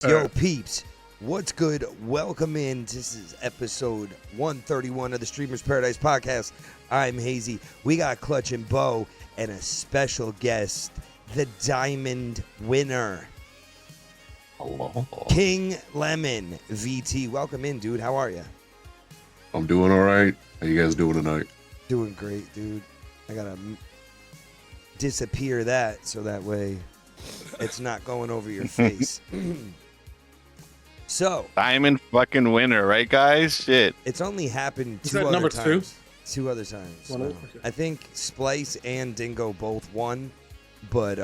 Yo, peeps, what's good? Welcome in. This is episode 131 of the Streamer's Paradise podcast. I'm Hazy. We got Clutch and Bo and a special guest, the Diamond winner, Hello. KingLemonVT. Welcome in, dude. How are you? I'm doing all right. How you guys doing tonight? Doing great, dude. I gotta disappear that so that way it's not going over your face. So Diamond fucking winner, right, guys? Shit. it's only happened Is two that other number times. Two other times. One So other? Okay. I think Splice and Dingo both won, but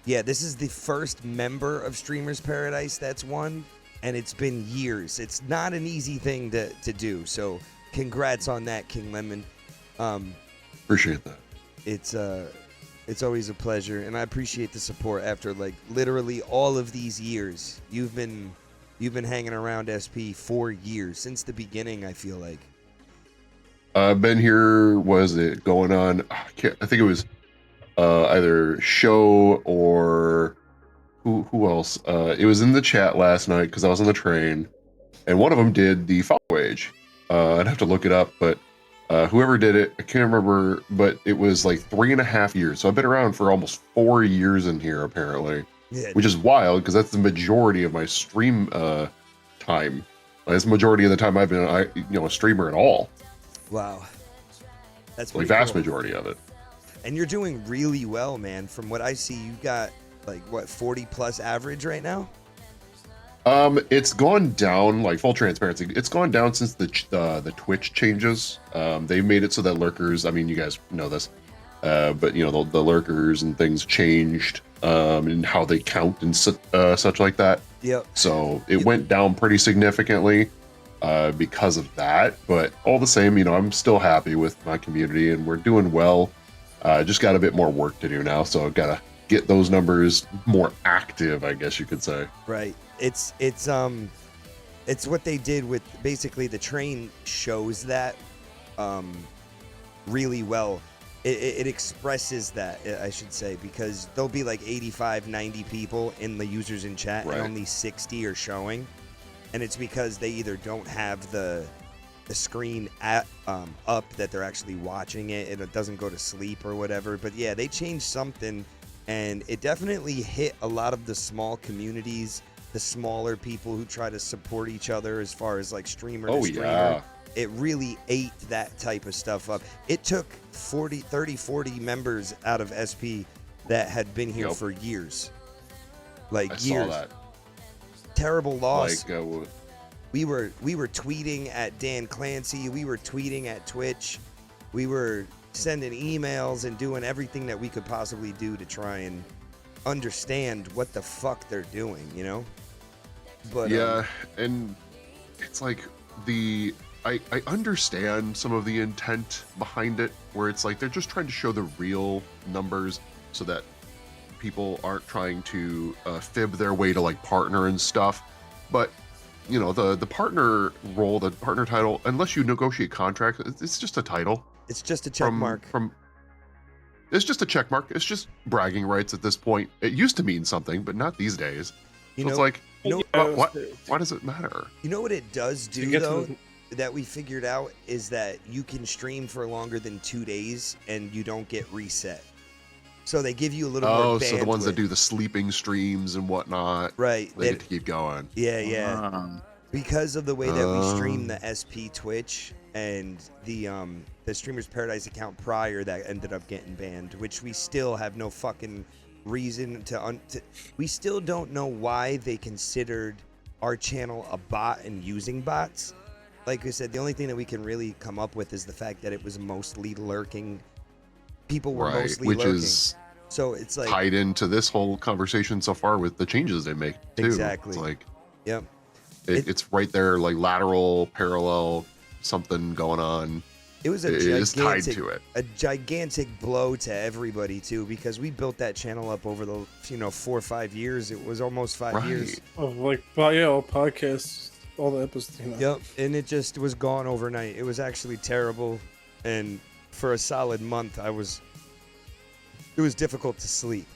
yeah, this is the first member of Streamers Paradise that's won, and it's been years. It's not an easy thing to do. So congrats on that, King Lemon. Appreciate that. It's always a pleasure, and I appreciate the support after like literally all of these years. You've been hanging around SP for years, since the beginning, I feel like. I've been here, was it going on? I think it was either show or who else? It was in the chat last night because I was on the train, and one of them did the follow age. I'd have to look it up, but whoever did it, I can't remember, but it was like 3.5 years. So I've been around for almost 4 years in here, apparently, Yeah, which is wild because that's the majority of my stream time. That's the majority of the time I've been, a streamer at all. wow, that's The pretty vast cool. majority of it. And you're doing really well, man. From what I see, you got like what 40 plus average right now. It's gone down, like full transparency. It's gone down since the Twitch changes. They made it so that lurkers, I mean, you guys know this, but you know the lurkers and things changed, and how they count and such like that. Yep. So it went down pretty significantly because of that. But all the same, you know, I'm still happy with my community and we're doing well. Just got a bit more work to do now, so I've got to get those numbers more active, I guess you could say. Right. It's what they did with basically the train shows that really well. It expresses that, I should say, because there'll be like 85, 90 people in the users in chat, Right. and only 60 are showing, and it's because they either don't have the screen up that they're actually watching it, and it doesn't go to sleep or whatever. But yeah, they changed something, and it definitely hit a lot of the small communities, the smaller people who try to support each other as far as like streamer to streamer. Yeah. It really ate that type of stuff up. It took 40 members out of SP that had been here Yep. for years. Like I years. saw that. Terrible loss. Like, We were tweeting at Dan Clancy. We were tweeting at Twitch. We were sending emails and doing everything that we could possibly do to try and understand what the fuck they're doing, you know? But yeah, and it's like I understand some of the intent behind it, where it's like they're just trying to show the real numbers so that people aren't trying to fib their way to like partner and stuff. But you know, the partner role, the partner title, unless you negotiate contract, it's just a title. it's just a check mark. It's just a check mark. It's just bragging rights at this point. It used to mean something, but not these days. You So know, it's like, you Yeah, why does it matter? know what it does to do get to though? the- That we figured out is that you can stream for longer than 2 days and you don't get reset. So they give you a little more Oh, so the ones that bandwidth. do the sleeping streams and whatnot, Right. they get to keep going. Yeah. Because of the way that we stream Oh. the SP Twitch and the Streamers Paradise account prior that ended up getting banned, which we still have no fucking reason to we still don't know why they considered our channel a bot and using bots. Like I said, the only thing that we can really come up with is the fact that it was mostly lurking. People were Right, mostly which lurking. is So it's like, tied into this whole conversation so far with the changes they make too. Exactly. It's like yep. it's right there, like lateral, parallel, something going on. It was a It is tied gigantic, to it. a gigantic blow to everybody too, because we built that channel up over the 4 or 5 years. It was almost 5 years. Right. Of like, yeah, all podcasts, all the episodes. You know. Yep, and it just was gone overnight. It was actually terrible, and for a solid month, it was difficult to sleep.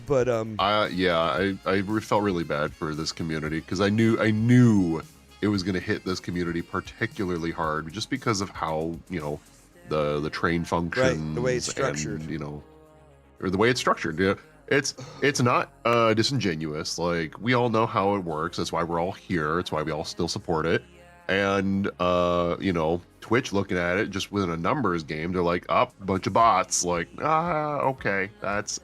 But I felt really bad for this community because I knew it was going to hit this community particularly hard just because of how, you know, the train functions, right, the way it's structured, and, you know, or the way it's structured. Yeah, it's not disingenuous. Like, we all know how it works. That's why we're all here. It's why we all still support it. And you know, Twitch looking at it just within a numbers game, they're like, a bunch of bots. Like, okay, that's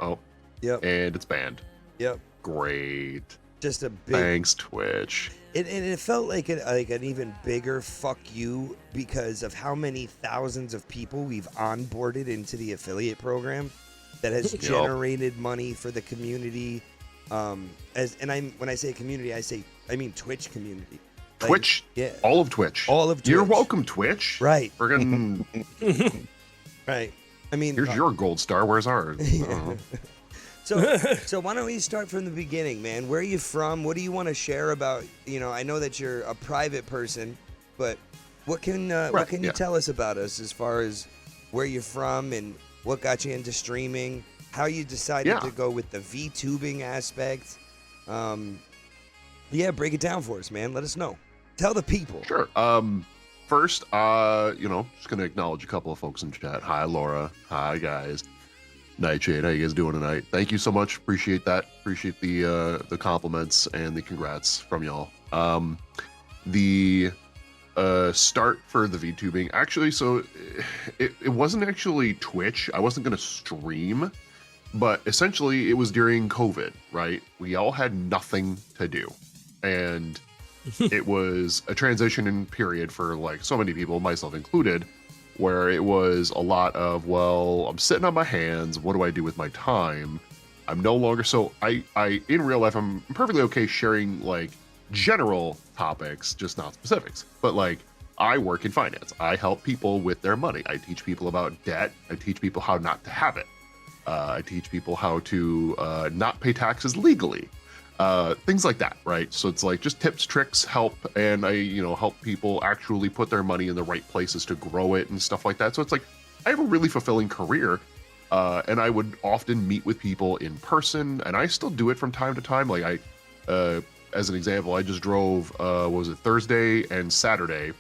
oh, yep, and it's banned. yep, Great. just a big. Thanks, Twitch. And it felt like an even bigger fuck you because of how many thousands of people we've onboarded into the affiliate program that has generated money for the community. When I say community, I mean Twitch community. Like, Twitch, yeah, all of Twitch. You're welcome, Twitch. Right. Friggin' right. I mean, here's your gold star. Where's ours? So why don't we start from the beginning, man? Where are you from? What do you want to share about? You know, I know that you're a private person, but what can you tell us about us as far as where you're from and what got you into streaming? How you decided to go with the VTubing aspect? Break it down for us, man. Let us know. Tell the people. Sure. First, you know, just gonna acknowledge a couple of folks in chat. Hi, Laura. Hi, guys. Nightshade, how you guys doing tonight? Thank you so much. Appreciate that. Appreciate the compliments and the congrats from y'all. The start for the VTubing, actually, so it wasn't actually Twitch. I wasn't gonna stream, but essentially it was during COVID, right? We all had nothing to do, and it was a transition period for like so many people, myself included, where it was a lot of, well, I'm sitting on my hands. What do I do with my time? I'm no longer, so I in real life, I'm perfectly okay sharing like general topics, just not specifics. But like, I work in finance. I help people with their money. I teach people about debt. I teach people how not to have it. I teach people how to not pay taxes legally. Things like that, right? So it's like just tips, tricks, help, and I, you know, help people actually put their money in the right places to grow it and stuff like that. So it's like I have a really fulfilling career, and I would often meet with people in person, and I still do it from time to time. Like as an example, I just drove, what was it, Thursday and Saturday.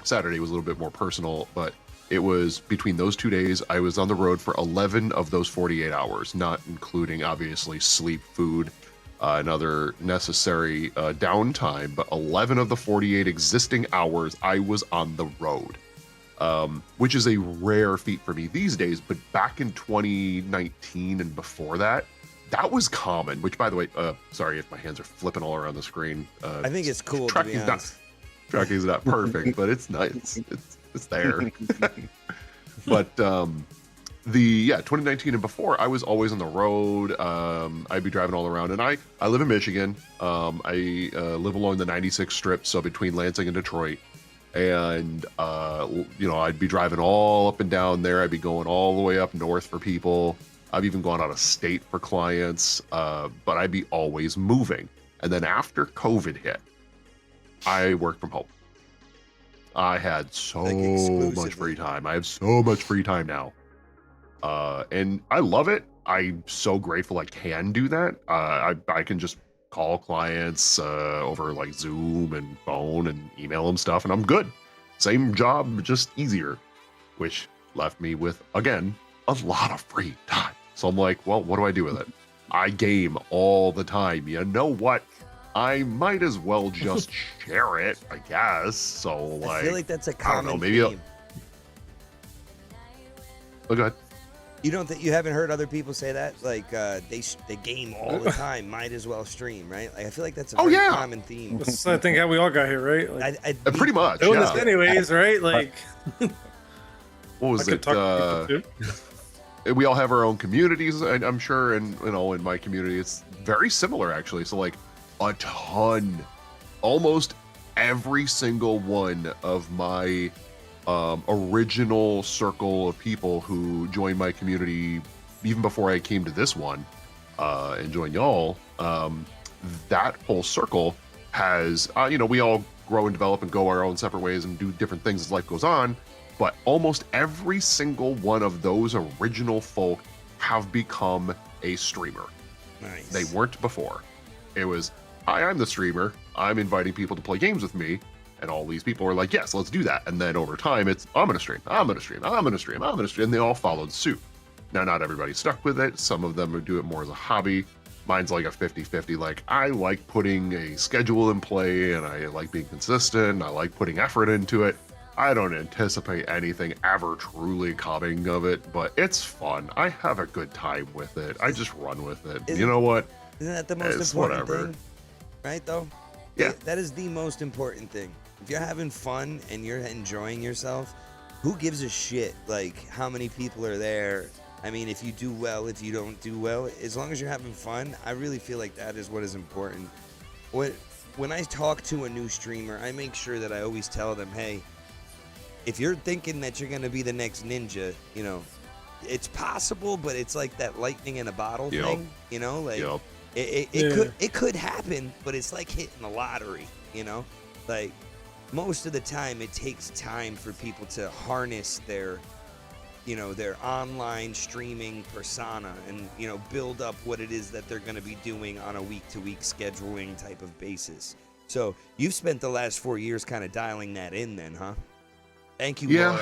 Saturday was a little bit more personal, but it was between those 2 days, I was on the road for 11 of those 48 hours, not including obviously sleep, food, and other necessary downtime, but 11 of the 48 existing hours I was on the road, which is a rare feat for me these days. But back in 2019 and before that, that was common, which, by the way, sorry if my hands are flipping all around the screen. I think it's cool, to be honest. Tracking's not perfect, but it's nice. It's there. But 2019 and before, I was always on the road. I'd be driving all around, and I live in Michigan. I live along the 96 strip, so between Lansing and Detroit. And you know, I'd be driving all up and down there. I'd be going all the way up north for people. I've even gone out of state for clients, but I'd be always moving. And then after COVID hit, I worked from home. I had so much free time. I have so much free time now. And I love it. I'm so grateful I can do that. I can just call clients over like Zoom and phone and email them stuff, and I'm good. Same job, just easier, which left me with, again, a lot of free time. So I'm like, well, what do I do with it? I game all the time. You know what? I might as well just share it, I guess. So like, I feel like that's a common I don't know, maybe theme. Oh, go ahead. You don't think you haven't heard other people say that? Like they game all the time, might as well stream, right? Like I feel like that's a very common theme. That's, I think, how we all got here, right? Like, pretty much. doing this anyways, right? Like, what was it? We all have our own communities, I'm sure, and you know, in my community, it's very similar actually. So like, a ton, almost every single one of my original circle of people who joined my community even before I came to this one and joined y'all, that whole circle has, you know, we all grow and develop and go our own separate ways and do different things as life goes on, but almost every single one of those original folk have become a streamer. Nice. They weren't before. It was, hi, I'm the streamer. I'm inviting people to play games with me. And all these people were like, yes, let's do that. And then over time, it's, I'm going to stream, I'm going to stream, I'm going to stream, I'm going to stream. And they all followed suit. Now, not everybody stuck with it. Some of them would do it more as a hobby. Mine's like a 50-50. Like, I like putting a schedule in play, and I like being consistent. I like putting effort into it. I don't anticipate anything ever truly coming of it, but it's fun. I have a good time with it. I just run with it. You know what? Isn't that the most It's important whatever. thing? Right, though? Yeah. That is the most important thing. If you're having fun and you're enjoying yourself, who gives a shit, like, how many people are there? I mean, if you do well, if you don't do well, as long as you're having fun, I really feel like that is what is important. When I talk to a new streamer, I make sure that I always tell them, hey, if you're thinking that you're going to be the next ninja, you know, it's possible, but it's like that lightning in a bottle thing, you know, like it could happen, but it's like hitting the lottery, you know, like most of the time it takes time for people to harness their, you know, their online streaming persona and, you know, build up what it is that they're going to be doing on a week-to-week scheduling type of basis. So you've spent the last 4 years kind of dialing that in then, huh? Thank you, Laura.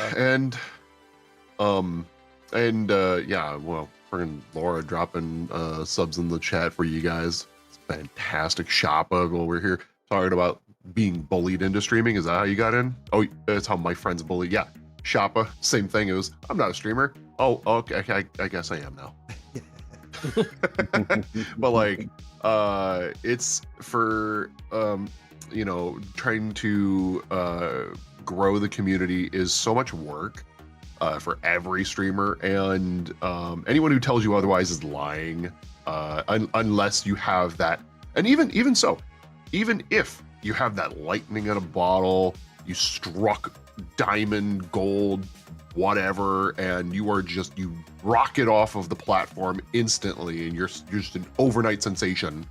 Yeah, well, friggin' Laura dropping subs in the chat for you guys. It's fantastic. Shoppa, while we're here talking about being bullied into streaming. Is that how you got in? Oh, that's how my friends bully. Yeah. Shoppa, same thing. It was, I'm not a streamer. Oh, okay. I guess I am now. But like, it's for, you know, trying to grow the community is so much work for every streamer. And anyone who tells you otherwise is lying, unless you have that. And even so, even if you have that lightning in a bottle, you struck diamond, gold, whatever, and you rocket off of the platform instantly, and you're just an overnight sensation.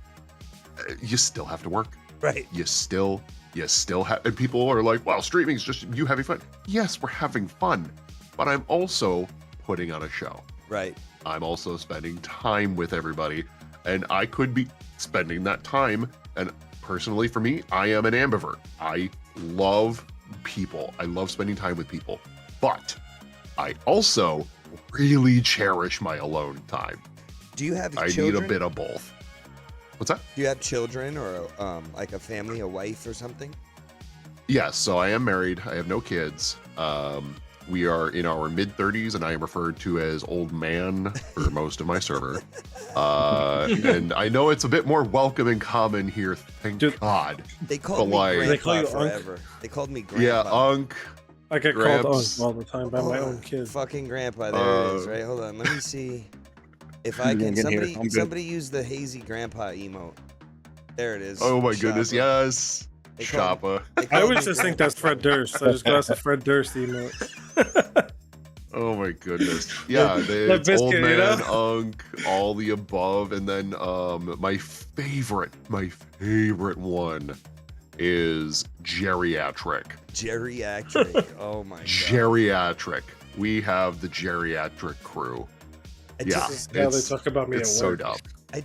You still have to work, right? You still have, and people are like, "Well, streaming's just you having fun." Yes, we're having fun, but I'm also putting on a show. Right. I'm also spending time with everybody, and I could be spending that time. And personally, for me, I am an ambivert. I love people. I love spending time with people, but I also really cherish my alone time. Do you have children? I need a bit of both. What's that? Do you have children or like a family, a wife or something? Yes, so I am married. I have no kids. We are in our mid-30s, and I am referred to as old man for most of my server. And I know it's a bit more welcome and common here, thank God. They called me Grandpa forever. They called me Grandpa. Yeah, Unc. I get called Unc all the time by my own kid. Fucking Grandpa, there it is, right? Hold on, let me see if I can. Somebody use the hazy Grandpa emote. There it is. Oh my goodness, yes. Shoppa. I always just think that's Fred Durst. I just go, that's a Fred Durst emote. Oh my goodness. Yeah, it's biscuit, old man, you know? Unc, all the above, and then my favorite one is geriatric. Geriatric. Oh my god. Geriatric. We have the geriatric crew. Yeah, they talk about me at work. It's so dumb. I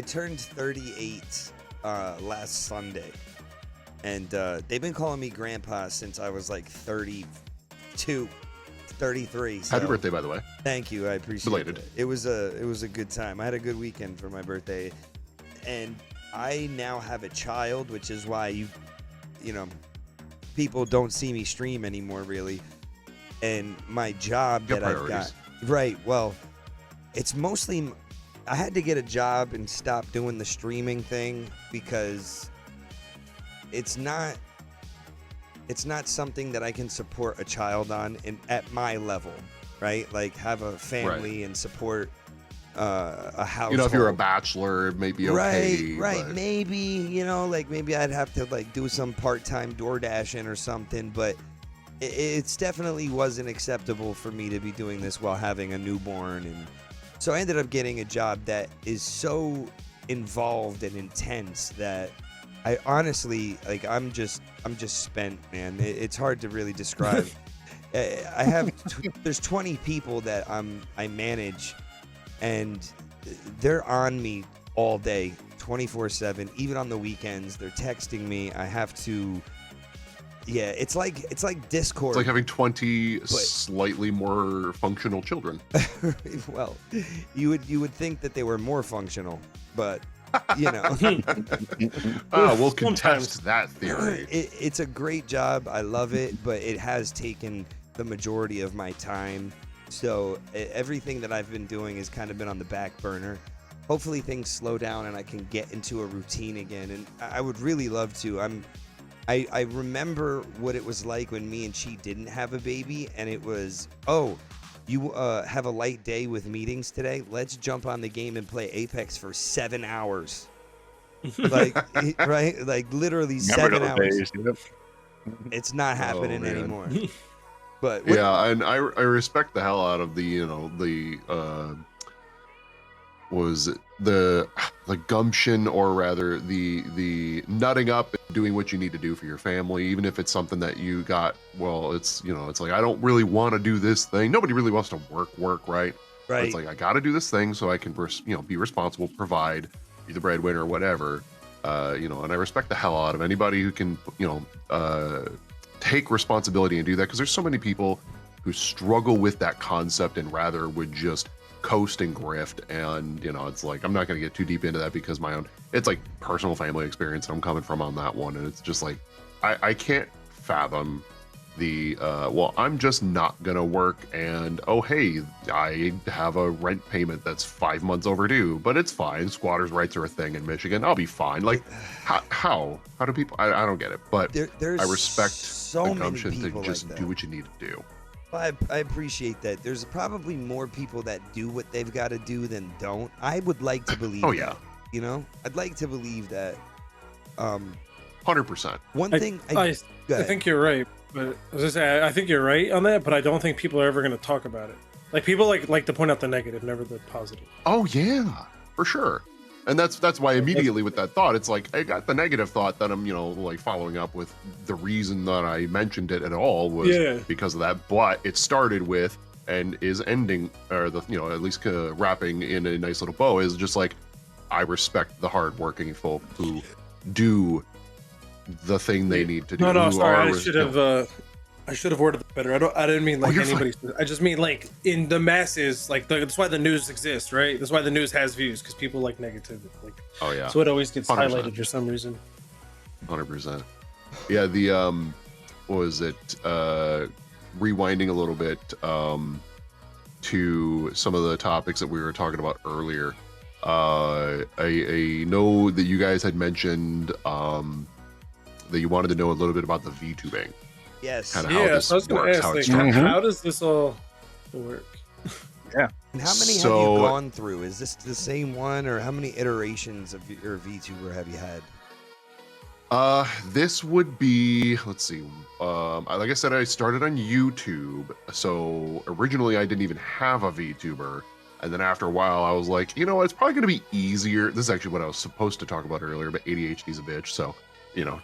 turned 38 last Sunday, and they've been calling me Grandpa since I was like 32, 33. So. Happy birthday, by the way. Thank you. I appreciate Belated. it. It was a good time. I had a good weekend for my birthday, and I now have a child, which is why you know, people don't see me stream anymore, really. And my job that I've got, right? Well, it's mostly I had to get a job and stop doing the streaming thing because it's not something that I can support a child on at my level, right? Like have a family and support a household. You know, if you're a bachelor, maybe okay. Right. Maybe, you know, like maybe I'd have to like do some part-time DoorDashing or something, but it's definitely wasn't acceptable for me to be doing this while having a newborn. And so I ended up getting a job that is so involved and intense that I honestly, like, I'm just spent, man. It's hard to really describe. There's 20 people that I manage, and they're on me all day, 24/7, even on the weekends. They're texting me. I have to. Yeah, it's like Discord. It's like having 20 slightly more functional children. Well, you would think that they were more functional, but you know. We'll contest that theory. It's a great job. I love it, but it has taken the majority of my time. So everything that I've been doing has kind of been on the back burner. Hopefully things slow down and I can get into a routine again. And I would really love to. I remember what it was like when me and Chi didn't have a baby, and it was, oh, you have a light day with meetings today? Let's jump on the game and play Apex for 7 hours. Like, right? Like literally Remember 7 those hours. days, yep. It's not happening man. anymore. But Yeah, and I respect the hell out of the was it the gumption, or rather the nutting up and doing what you need to do for your family, even if it's something that you got. Well, it's it's like, I don't really want to do this thing. Nobody really wants to work, right? But it's like, I got to do this thing so I can be responsible, provide, be the breadwinner, whatever. And I respect the hell out of anybody who can take responsibility and do that, because there's so many people who struggle with that concept and rather would just coast and grift. And it's like, I'm not going to get too deep into that because it's like personal family experience I'm coming from on that one. And it's just like, I can't fathom the well, I'm just not gonna work, and oh hey, I have a rent payment that's 5 months overdue, but it's fine. Squatters' rights are a thing in Michigan. I'll be fine. Like, how do people? I don't get it. But there's I respect so the many gumption to people just like do that. what you need to do. I appreciate that. There's probably more people that do what they've got to do than don't. I would like to believe. Oh yeah. That, I'd like to believe that. 100%. One thing. I think you're right, but I was gonna say, I think you're right on that, but I don't think people are ever going to talk about it. Like, people like to point out the negative, never the positive. Oh yeah, for sure. And that's why immediately with that thought, it's like, I got the negative thought that I'm, like following up with the reason that I mentioned it at all was because of that. But it started with and is ending, or at least wrapping in a nice little bow, is just like, I respect the hardworking folk who do the thing they need to do. No, sorry, I should have worded it better. I didn't mean like anybody. I just mean like in the masses. Like that's why the news exists, right? That's why the news has views, because people like negativity. Like, oh yeah. So it always gets 100%. highlighted for some reason. 100%. Yeah. The what was it? Rewinding a little bit to some of the topics that we were talking about earlier. I know that you guys had mentioned that you wanted to know a little bit about the VTubing. Yes. Kind of how this so I was going works, to how ask, it's like, how does this all work? Yeah. And how many have you gone through? Is this the same one, or how many iterations of your VTuber have you had? This would be, let's see. Like I said, I started on YouTube. So originally I didn't even have a VTuber. And then after a while, I was like, it's probably going to be easier. This is actually what I was supposed to talk about earlier, but ADHD's a bitch. So,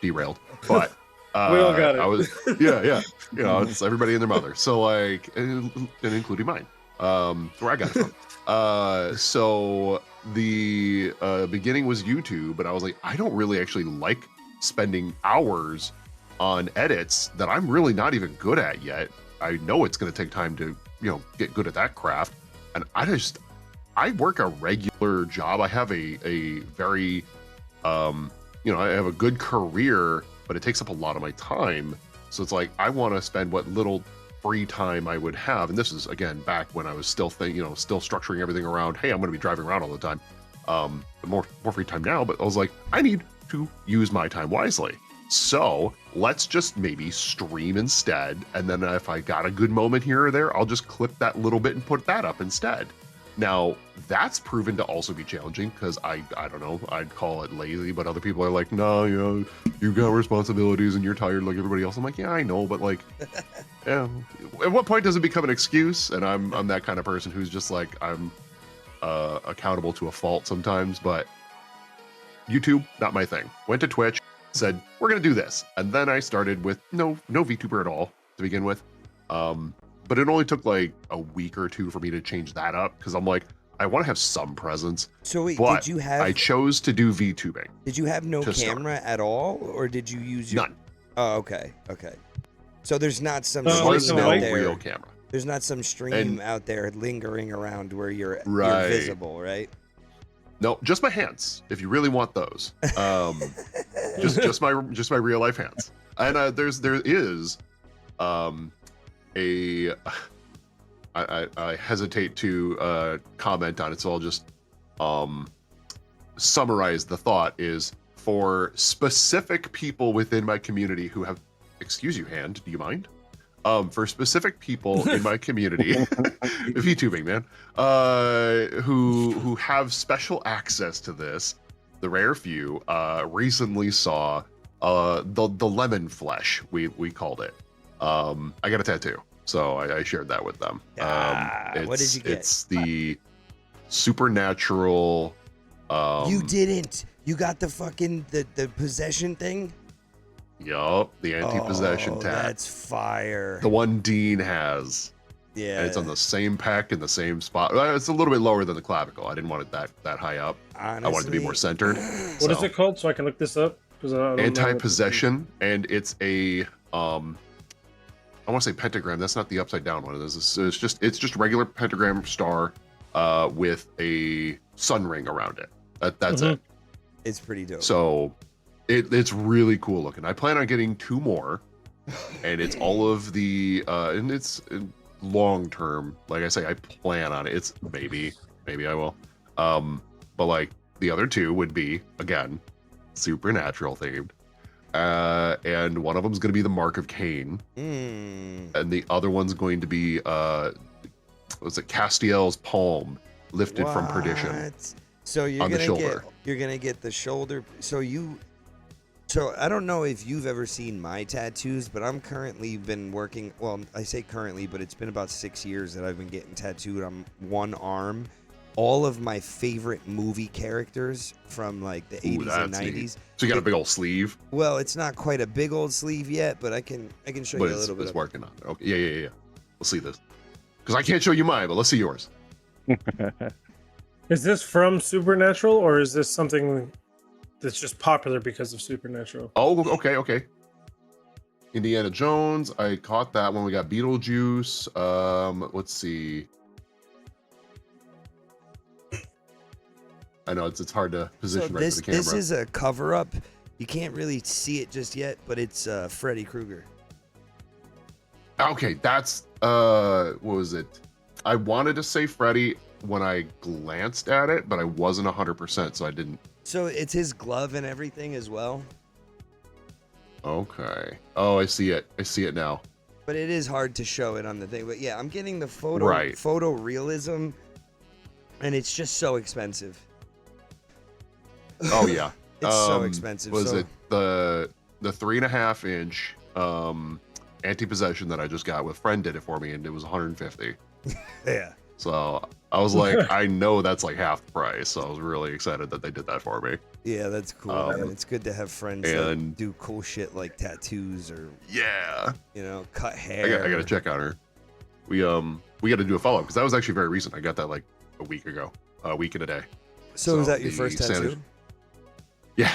derailed. But we all got it. Yeah. It's everybody and their mother. So like, and including mine. Where I got it from. So the beginning was YouTube, but I was like, I don't really actually like spending hours on edits that I'm really not even good at yet. I know it's going to take time to, get good at that craft. And I work a regular job. I have a very, I have a good career, but it takes up a lot of my time. So it's like, I want to spend what little free time I would have. And this is, again, back when I was still still structuring everything around, hey, I'm going to be driving around all the time. More free time now, but I was like, I need to use my time wisely. So let's just maybe stream instead. And then if I got a good moment here or there, I'll just clip that little bit and put that up instead. Now, that's proven to also be challenging because I don't know, I'd call it lazy, but other people are like, no, you've got responsibilities and you're tired like everybody else. I'm like, yeah, I know, but like, yeah. At what point does it become an excuse? And I'm that kind of person who's just like, I'm accountable to a fault sometimes, but YouTube, not my thing. Went to Twitch, said, we're going to do this. And then I started with no VTuber at all to begin with. But it only took like a week or two for me to change that up because I'm like, I want to have some presence. So wait, But did you have I chose to do VTubing. did you have no to start. camera at all, or did you use your? None. Oh, okay, okay. So there's not some There Oh, was stream no out there. real camera. There's not some stream And- out there lingering around where you're Right. visible, right? No, just my hands. If you really want those, just my real life hands. And there is a I hesitate to comment on it, so I'll just summarize the thought is for specific people within my community who have, excuse you, hand, do you mind? For specific people in my community, VTubing, man, who have special access to this, the rare few, recently saw the lemon flesh, we called it. I got a tattoo, so I shared that with them. What did you get? It's the supernatural. You didn't. You got the fucking the possession thing. Yup, the anti-possession Oh, tag. that's fire. The one Dean has. Yeah. And it's on the same pack in the same spot. It's a little bit lower than the clavicle. I didn't want it that high up. Honestly, I want it to be more centered. What is it called? So I can look this up. Because Anti-possession, and it's a I want to say pentagram. That's not the upside down one. It's just regular pentagram star with a sun ring around it. That's it. It's pretty dope. So it's really cool looking. I plan on getting 2 more, and it's all of the and it's long term. Like I say, I plan on it. It's maybe I will. But like the other 2 would be again supernatural themed. And one of them is going to be the Mark of Cain, and the other one's going to be what's it? Castiel's palm lifted from perdition. So you're on the gonna shoulder. you're gonna get the shoulder. So I don't know if you've ever seen my tattoos, but I'm currently been working. Well, I say currently, but it's been about 6 years that I've been getting tattooed on one arm. All of my favorite movie characters from like the 80s and 90s. Neat. So you got a big old sleeve, Well, it's not quite a big old sleeve yet, but I can show but you a little bit. it's of working on it. Okay, yeah. We'll see this because I can't show you mine, but let's see yours. Is this from Supernatural, or is this something that's just popular because of Supernatural? Oh, okay. Indiana Jones. I caught that when we got Beetlejuice. Let's see. I know it's hard to position right to the camera. This is a cover up. You can't really see it just yet, but it's Freddy Krueger. Okay, that's what was it? I wanted to say Freddy when I glanced at it, but I wasn't 100%, so I didn't. So it's his glove and everything as well. Okay. Oh, I see it. I see it now. But it is hard to show it on the thing. But yeah, I'm getting the Right. photo realism, and it's just so expensive. Oh yeah. It's so expensive. Was so, it the 3.5 inch anti-possession that I just got with friend did it for me, and it was 150. Yeah. So I was like, I know that's like half the price. So I was really excited that they did that for me. Yeah, that's cool, man. It's good to have friends that and- do cool shit like tattoos or Yeah. cut hair. I gotta check on her. We got to do a follow up because that was actually very recent. I got that like a week ago, a week and a day. So was that your the first tattoo? Santa- Yeah,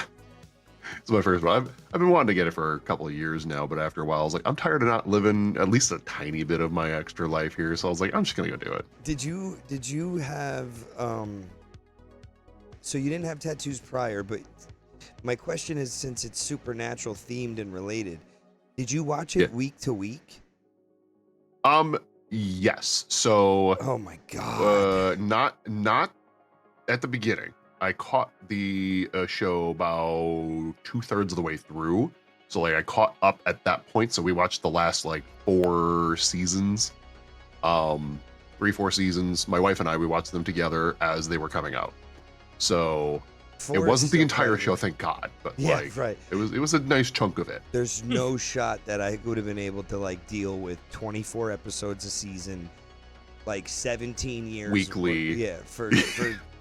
it's my first one. I've been wanting to get it for a couple of years now, but after a while, I was like, I'm tired of not living at least a tiny bit of my extra life here. So I was like, I'm just gonna go do it. Did you have so you didn't have tattoos prior, but my question is, since it's supernatural themed and related, did you watch it week to week? Yes. So Oh my god. not at the beginning. I caught the show about 2/3 of the way through. So like I caught up at that point. So we watched the last like 4 seasons. 3-4 seasons. My wife and I, we watched them together as they were coming out. So it wasn't the entire show, thank God. But Yeah, like right. it was a nice chunk of it. There's no shot that I would have been able to like deal with 24 episodes a season, like 17 years Weekly. Yeah, for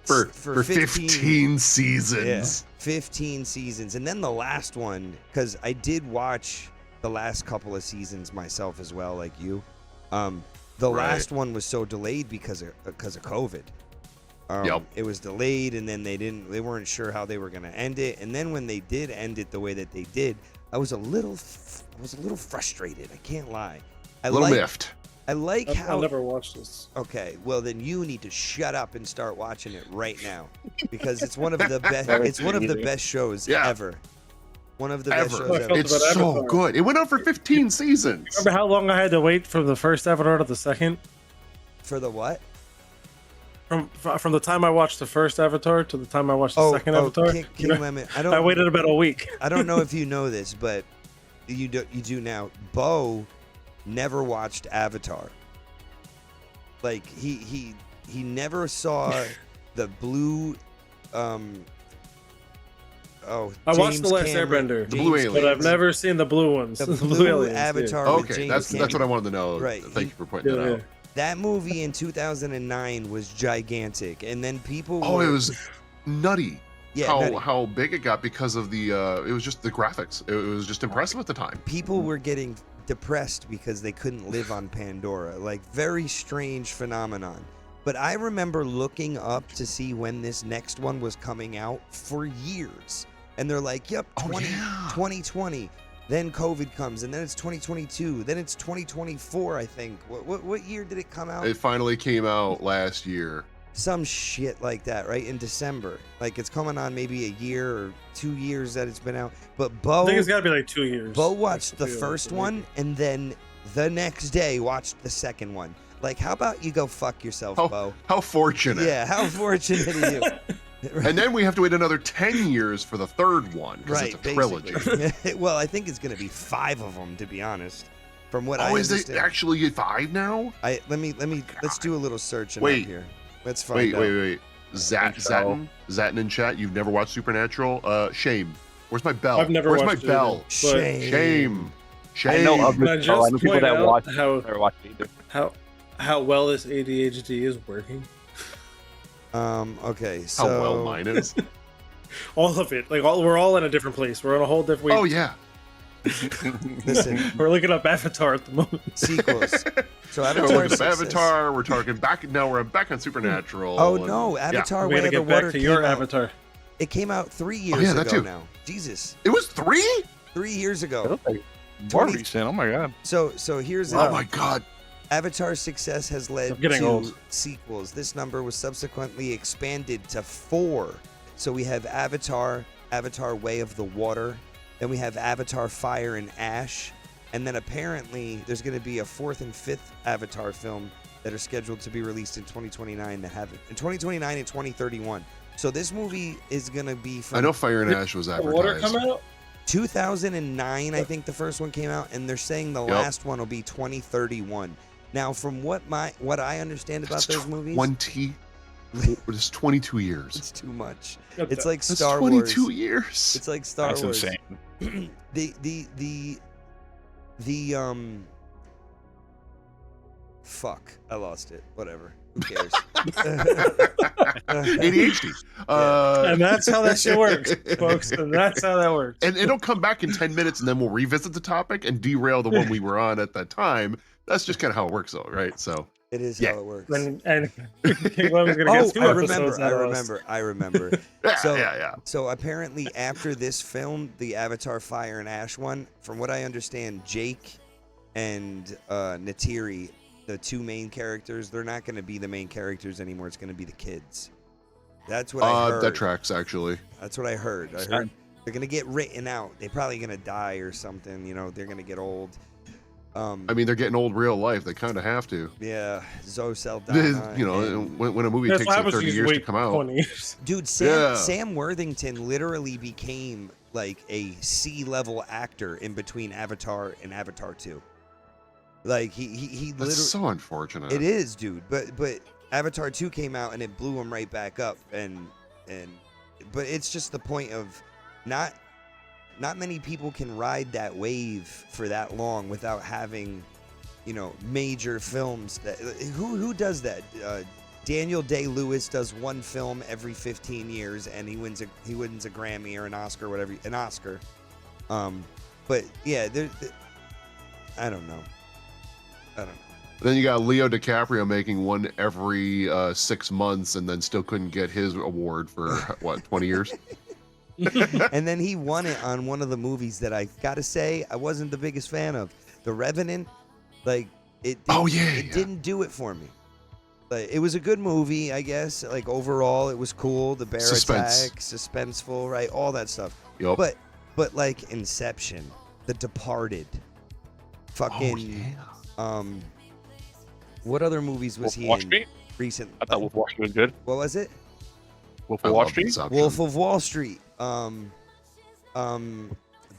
For 15 seasons. Yeah, 15 seasons. And then the last one, because I did watch the last couple of seasons myself as well, like you. The Right. last one was so delayed because of COVID. It was delayed, and then they weren't sure how they were going to end it. And then when they did end it the way that they did, I was a little frustrated. I can't lie. A little miffed. I like how. I'll never watch this. Okay, well then you need to shut up and start watching it right now, because it's one of the best. It's one of the best shows ever. One of the best shows ever. It's so good. It went on for 15 seasons. Remember how long I had to wait from the first Avatar to the second? For the what? From the time I watched the first Avatar to the time I watched the second Avatar. King Lemon. I waited about a week. I don't know if you know this, but you do now. Bo never watched Avatar. Like he never saw the blue. I watched the last Airbender, the blue aliens, but I've never seen the blue ones. The blue aliens, Avatar. Yeah. With Okay, James that's what I wanted to know. Right. Thank you for pointing that out. That movie in 2009 was gigantic, and then people. It was nutty. Yeah, nutty. How big it got because of the. It was just the graphics. It was just impressive at the time. People were getting depressed because they couldn't live on Pandora. Like, very strange phenomenon. But I remember looking up to see when this next one was coming out for years, and they're like, "Yep, 2020." Then COVID comes, and then it's 2022. Then it's 2024, I think. What year did it come out? It finally came out last year. Some shit like that, right? In December. Like, it's coming on maybe a year or 2 years that it's been out. But Bo... I think it's got to be like 2 years. Bo watched the first one, and then the next day watched the second one. Like, how about you go fuck yourself, Bo? How fortunate. Yeah, how fortunate of you. And then we have to wait another 10 years for the third one, because Right, it's a trilogy. Well, I think it's going to be 5 of them, to be honest. From what I is understand. it actually 5 now? Let's do a little searching Wait. up here. Let's find out. Wait. Zatin in chat, you've never watched Supernatural? Shame. Where's my bell? I've never Where's watched my bell? Shame. Shame. I know of Can I this show. I know just people point that out watch. how- Never watched it either. How well this ADHD is working. Okay, so... How well mine is. All of it. Like, we're all in a different place. We're on a whole different... Oh, yeah. Listen, We're looking up Avatar at the moment. sequels. So We're Avatar looking at success. Avatar, we're talking back, now we're back on Supernatural. Oh and- no, Avatar We Way gotta of the get back Water to came your out. Avatar. It came out 3 years that ago too. now. Jesus. It was 3? 3 years It ago. looks like more 20 recent. Oh my god. So here's Oh my god. Avatar's success has led I'm getting to old. sequels. This number was subsequently expanded to 4. So we have Avatar, Avatar Way of the Water, then we have Avatar Fire and Ash, and then apparently there's going to be a 4th and 5th Avatar film that are scheduled to be released in 2029 that haven't in 2029 and 2031. So this movie is going to be from I know Fire and Ash was The water advertised. come out? 2009, I think the first one came out, and they're saying the last one will be 2031. Now, from what I understand about those movies, it's 22 years. it's too much. That's It's like That's Star 22 Wars. years. It's like Star That's Wars. insane. Fuck, I lost it. Whatever. Who cares? ADHD. And that's how that shit works, folks. And that's how that works. And it'll come back in 10 minutes, and then we'll revisit the topic and derail the one we were on at that time. That's just kind of how it works, though, right? So It is Yeah. how it works. And King Lemon's gonna get 2 episodes out of us. I remember. yeah, So- yeah. So apparently, after this film, the Avatar Fire and Ash one, from what I understand, Jake and Natiri, the 2 main characters, they're not going to be the main characters anymore. It's going to be the kids. That's what I heard. That tracks, actually. That's what I heard. I heard they're going to get written out. They're probably going to die or something. You know, they're going to get old. I mean, they're getting old real life. They kind of have to. Yeah, Zoe Saldana. You know, and- when a movie That's takes why I like was 30 used years to wait come out. 20 years. Dude, Sam Worthington literally became like a C-level actor in between Avatar and Avatar 2. Like he That's literally. so unfortunate. It is, dude. But Avatar 2 came out and it blew him right back up, but it's just the point of not many people can ride that wave for that long without having, you know, major films. That who does that? Daniel Day-Lewis does one film every 15 years, and he wins a Grammy or an Oscar, whatever, an Oscar. But yeah, I don't know. Then you got Leo DiCaprio making one every 6 months, and then still couldn't get his award for what 20 years. And then he won it on one of the movies that I gotta say I wasn't the biggest fan of, The Revenant. Like it. Didn't do it for me. Like, it was a good movie, I guess. Like overall, it was cool. The bear attack, suspenseful, right? All that stuff. Yep. But like Inception, The Departed, fucking. What other movies was he in? Street? Recent. I thought Wolf of Wall Street was good. What was it? Wolf of Wall Street. Wolf of Wall Street.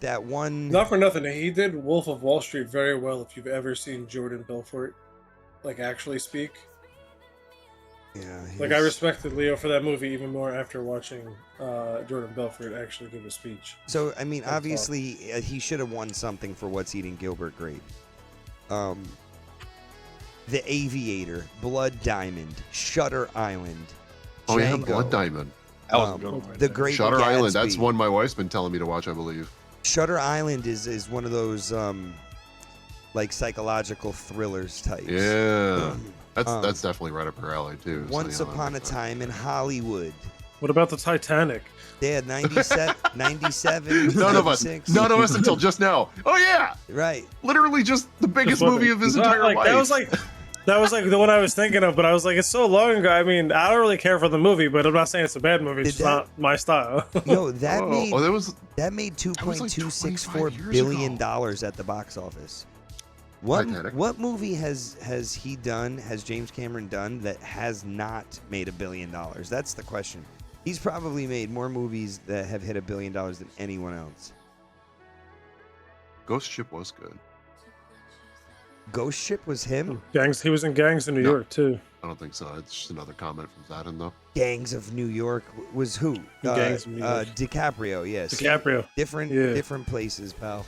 That one. Not for nothing, he did Wolf of Wall Street very well. If you've ever seen Jordan Belfort, like actually speak. Yeah. Like I respected Leo for that movie even more after watching Jordan Belfort actually give a speech. So I mean, obviously, he should have won something for What's Eating Gilbert Grape. The Aviator, Blood Diamond, Shutter Island. Oh yeah, Django, Blood Diamond. That was a good one. The Great Shutter Gatsby. Island. That's one my wife's been telling me to watch, I believe. Shutter Island is one of those like psychological thrillers types. Yeah, that's definitely right up her alley too. Once so, yeah, Upon a Time in Hollywood. What about the Titanic? They had 97, 97 None of us 96. until just now. Oh yeah, Right. literally just the biggest movie of his entire life. That was like the one I was thinking of, but I was like, it's so long ago. I mean, I don't really care for the movie, but I'm not saying it's a bad movie. It's just not my style. Yo, that made that made $2.264 like billion dollars at the box office. Titanic. What movie has James Cameron done that has not made $1 billion? That's the question. He's probably made more movies that have hit $1 billion than anyone else. Ghost Ship was good. Ghost Ship was him? He was in Gangs in New York too. I don't think so. It's just another comment from Zadin though. Gangs of New York was who? Gangs of New York. DiCaprio, yes. DiCaprio. Different places, pal.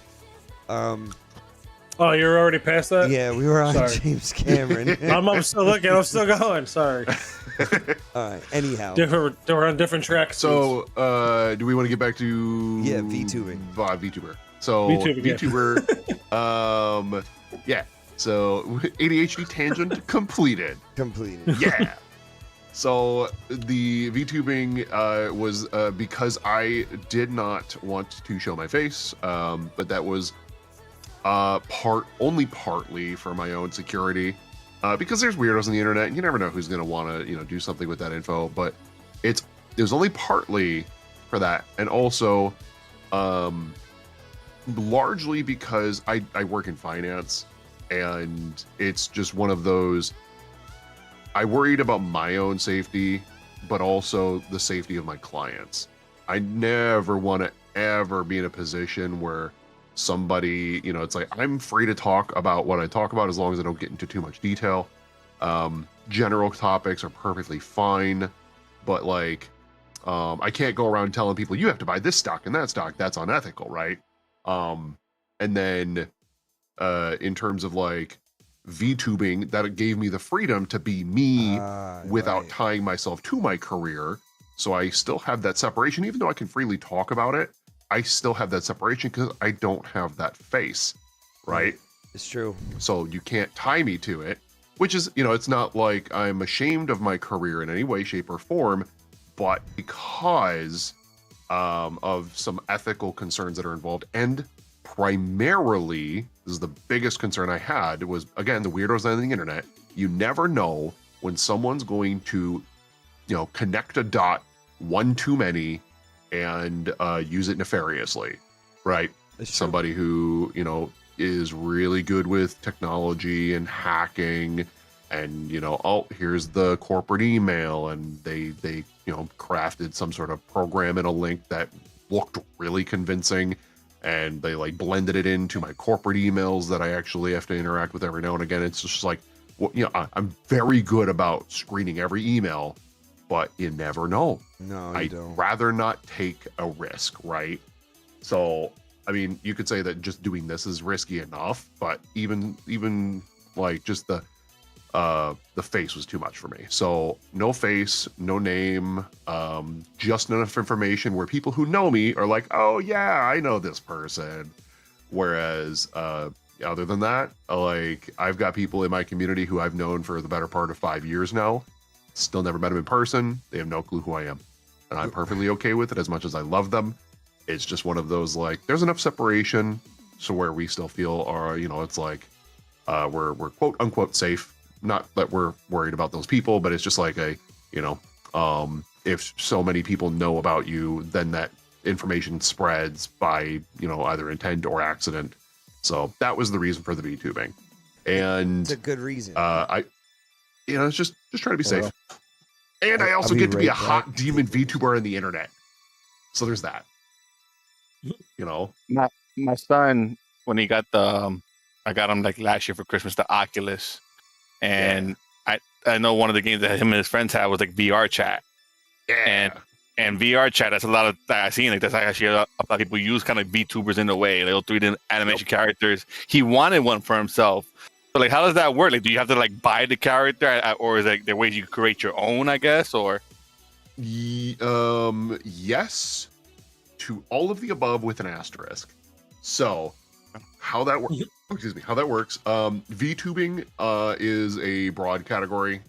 Oh, you're already past that? Yeah, we were on Sorry. James Cameron. I'm still looking. I'm still going. Sorry. All right. Anyhow. We're on different tracks. So, do we want to get back to VTubing? VTuber. So VTubing, yeah. So ADHD tangent completed. Yeah. So the VTubing was because I did not want to show my face, but that was only partly for my own security, because there's weirdos on the internet and you never know who's going to want to do something with that info. But it was only partly for that, and also largely because I work in finance, and it's just one of those. I worried about my own safety, but also the safety of my clients. I never want to ever be in a position where somebody, it's like, I'm free to talk about what I talk about as long as I don't get into too much detail. General topics are perfectly fine, but I can't go around telling people you have to buy this stock and that stock. That's unethical, right? And then in terms of VTubing, that gave me the freedom to be me without tying myself to my career. So I still have that separation, even though I can freely talk about it. I still have that separation because I don't have that face, right? It's true. So you can't tie me to it, which is, it's not like I'm ashamed of my career in any way, shape, or form, but because of some ethical concerns that are involved, and primarily, this is the biggest concern I had, was, again, the weirdos on the internet. You never know when someone's going to, connect a dot one too many and use it nefariously, right? Somebody who, is really good with technology and hacking, and, here's the corporate email, and they crafted some sort of program in a link that looked really convincing, and they blended it into my corporate emails that I actually have to interact with every now and again. It's just I'm very good about screening every email, but you never know. No, I'd rather not take a risk, right? So, I mean, you could say that just doing this is risky enough, but even just the face was too much for me. So no face, no name, just enough information where people who know me are like, oh yeah, I know this person. Whereas other than that, like I've got people in my community who I've known for the better part of 5 years now. Still never met them in person. They have no clue who I am, and I'm perfectly okay with it. As much as I love them, it's just one of those like there's enough separation so where we still feel it's like we're quote unquote safe. Not that we're worried about those people, but it's just like if so many people know about you, then that information spreads by either intent or accident. So that was the reason for the VTubing, and It's a good reason. it's just trying to be safe. And I also get to be a hot demon VTuber on the internet, so there's that. My son, when he got I got him like last year for Christmas, the Oculus, and I know one of the games that him and his friends had was like VR chat. Yeah. And VR chat, that's a lot of that I've seen. Like that's actually a lot of people use kind of VTubers in a way, little 3D animation characters. He wanted one for himself. So like, how does that work? Like, do you have to like buy the character, or is like there ways you create your own? I guess, or yes, to all of the above with an asterisk. So how that works? Excuse me. How that works? VTubing is a broad category.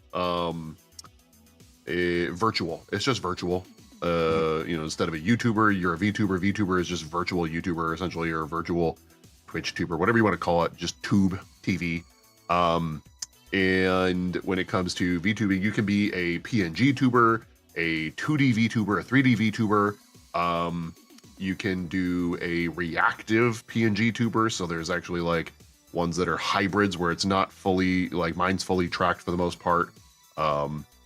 Virtual. It's just virtual. Instead of a YouTuber, you're a VTuber. VTuber is just virtual YouTuber. Essentially, you're a virtual Twitch tuber, whatever you want to call it. Just tube TV. And when it comes to VTubing, you can be a PNG tuber, a 2D VTuber, a 3D VTuber. You can do a reactive PNG tuber. So there's actually like ones that are hybrids where it's not fully like mine's fully tracked for the most part.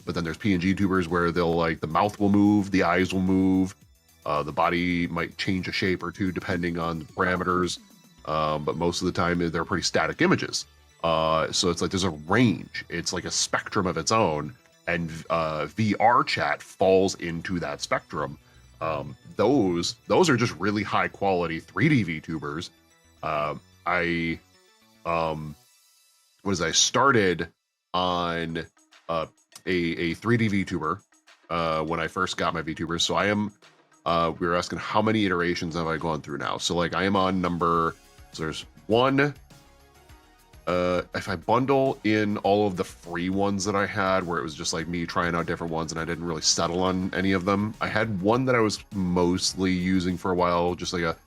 But then there's PNG tubers where they'll like the mouth will move, the eyes will move, the body might change a shape or two depending on the parameters. But most of the time they're pretty static images. So it's like there's a range. It's like a spectrum of its own, and VR chat falls into that spectrum. Those are just really high quality 3D VTubers. I started on a 3D VTuber when I first got my VTubers. So I am we were asking how many iterations have I gone through now. So like I am on number, so there's one. If I bundle in all of the free ones that I had, where it was just like me trying out different ones and I didn't really settle on any of them, I had one that I was mostly using for a while, just like a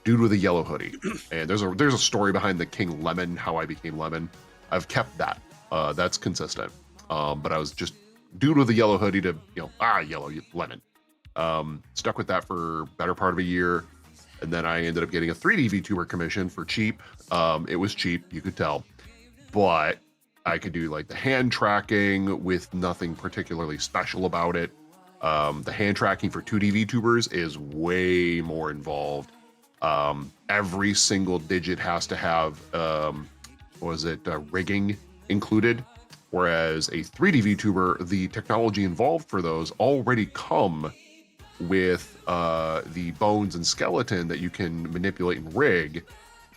dude with a yellow hoodie. And there's a story behind the King Lemon, how I became Lemon. I've kept that. That's consistent. But I was just dude with a yellow hoodie to yellow lemon. Stuck with that for better part of a year, and then I ended up getting a 3D VTuber commission for cheap. It was cheap, you could tell, but I could do like the hand tracking with nothing particularly special about it. The hand tracking for 2D VTubers is way more involved. Every single digit has to have rigging included. Whereas a 3D VTuber, the technology involved for those already come with the bones and skeleton that you can manipulate and rig,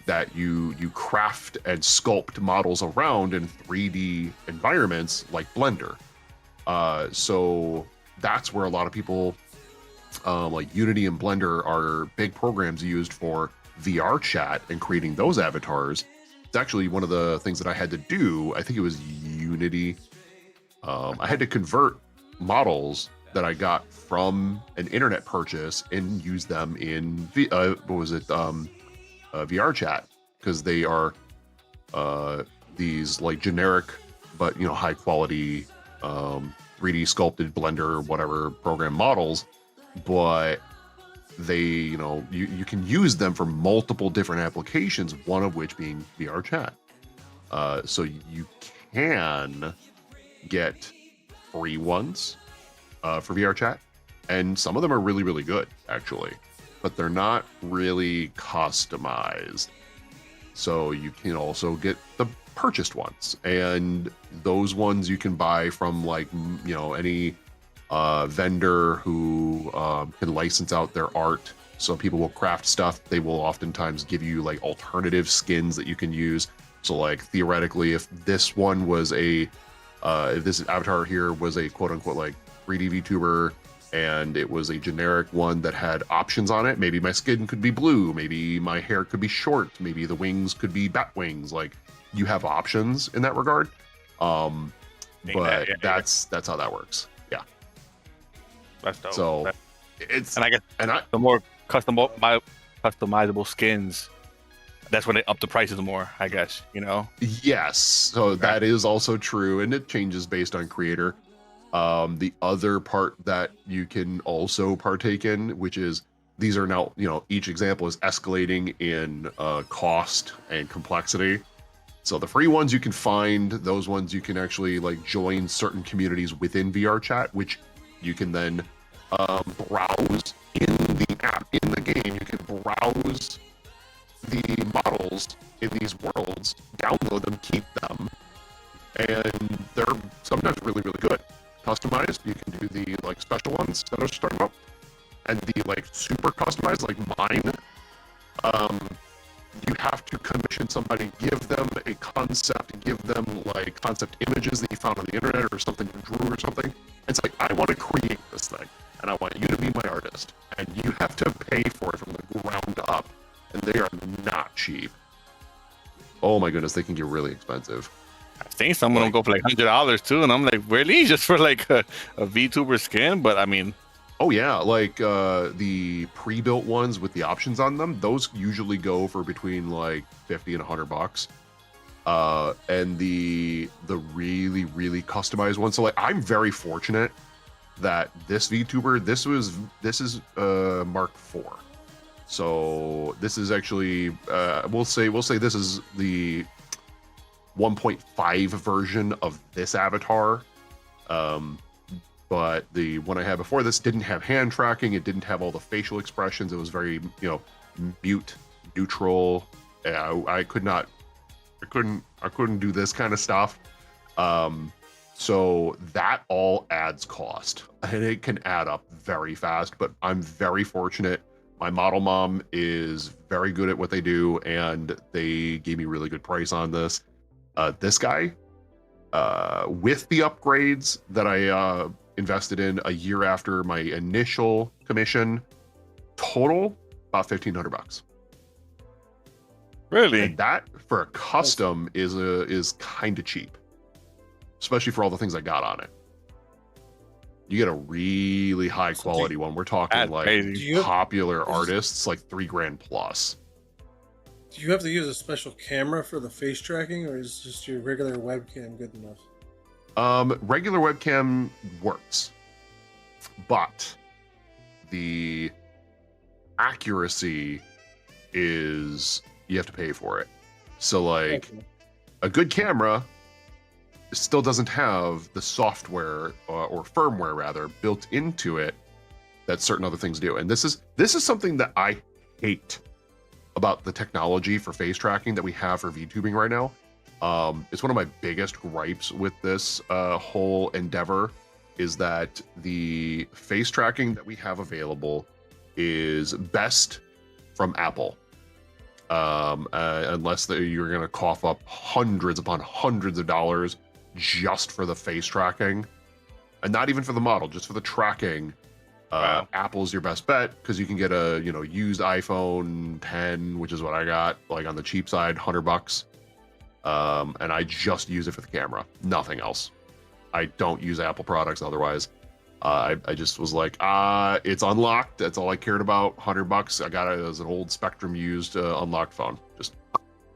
that you craft and sculpt models around in 3D environments like Blender. So that's where a lot of people like Unity and Blender are big programs used for VR chat and creating those avatars. It's actually one of the things that I had to do. I think it was Unity. I had to convert models that I got from an internet purchase and use them in VR chat, because they are these like generic but high quality 3D sculpted Blender whatever program models, but they you can use them for multiple different applications, one of which being VR chat. So you can get free ones for VR chat, and some of them are really, really good actually, but they're not really customized. So you can also get the purchased ones, and those ones you can buy from like any vendor who can license out their art. So people will craft stuff. They will oftentimes give you like alternative skins that you can use. So like theoretically, if this one was if this avatar here was a quote unquote like 3D VTuber and it was a generic one that had options on it. Maybe my skin could be blue, maybe my hair could be short, maybe the wings could be bat wings. Like, you have options in that regard. But that's how that works. Yeah. That's dope. So it's, and I guess the more customizable skins, that's when they up the prices more, I guess, you know? Yes. So that is also true, and it changes based on creator. The other part that you can also partake in, which is these are now, you know, each example is escalating in cost and complexity. So the free ones you can find, those ones you can actually like join certain communities within VR chat, which you can then browse in the app, in the game. You can browse the models in these worlds, download them, keep them, and they're sometimes really, really good. Customized, you can do the like special ones that I was talking about, and the like super customized, like mine. You have to commission somebody, give them a concept, give them like concept images that you found on the internet or something you drew or something. It's like, I want to create this thing, and I want you to be my artist, and you have to pay for it from the ground up, and they are not cheap. Oh my goodness, they can get really expensive. I've seen some of them go for like $100 too, and I'm like, really? Just for like a VTuber skin? But I mean, oh yeah, like the pre-built ones with the options on them, those usually go for between like 50 and $100. And the really, really customized ones. So like, I'm very fortunate that this VTuber, this is Mark IV. So this is actually we'll say this is the 1.5 version of this avatar. But the one I had before this didn't have hand tracking. It didn't have all the facial expressions. It was very, you know, mute, neutral. I couldn't do this kind of stuff. So that all adds cost, and it can add up very fast. But I'm very fortunate. My model mom is very good at what they do, and they gave me really good price on this. This guy, with the upgrades that I invested in a year after my initial commission, total about $1,500. really? And that for a custom is kind of cheap, especially for all the things I got on it. You get a really high quality one. We're talking like popular artists, like $3,000 plus. Do you have to use a special camera for the face tracking, or is just your regular webcam good enough? Regular webcam works, but the accuracy is, you have to pay for it. So like a good camera still doesn't have the software or firmware rather built into it that certain other things do. And this is something that I hate about the technology for face tracking that we have for VTubing right now. It's one of my biggest gripes with this whole endeavor is that the face tracking that we have available is best from Apple. Unless you're going to cough up hundreds upon hundreds of dollars just for the face tracking, and not even for the model, just for the tracking. Wow. Apple's your best bet because you can get a used iPhone 10, which is what I got, like on the cheap side, $100. And I just use it for the camera, nothing else. I don't use Apple products otherwise. I just was like, it's unlocked. That's all I cared about. $100. I got it as an old Spectrum used unlocked phone. Just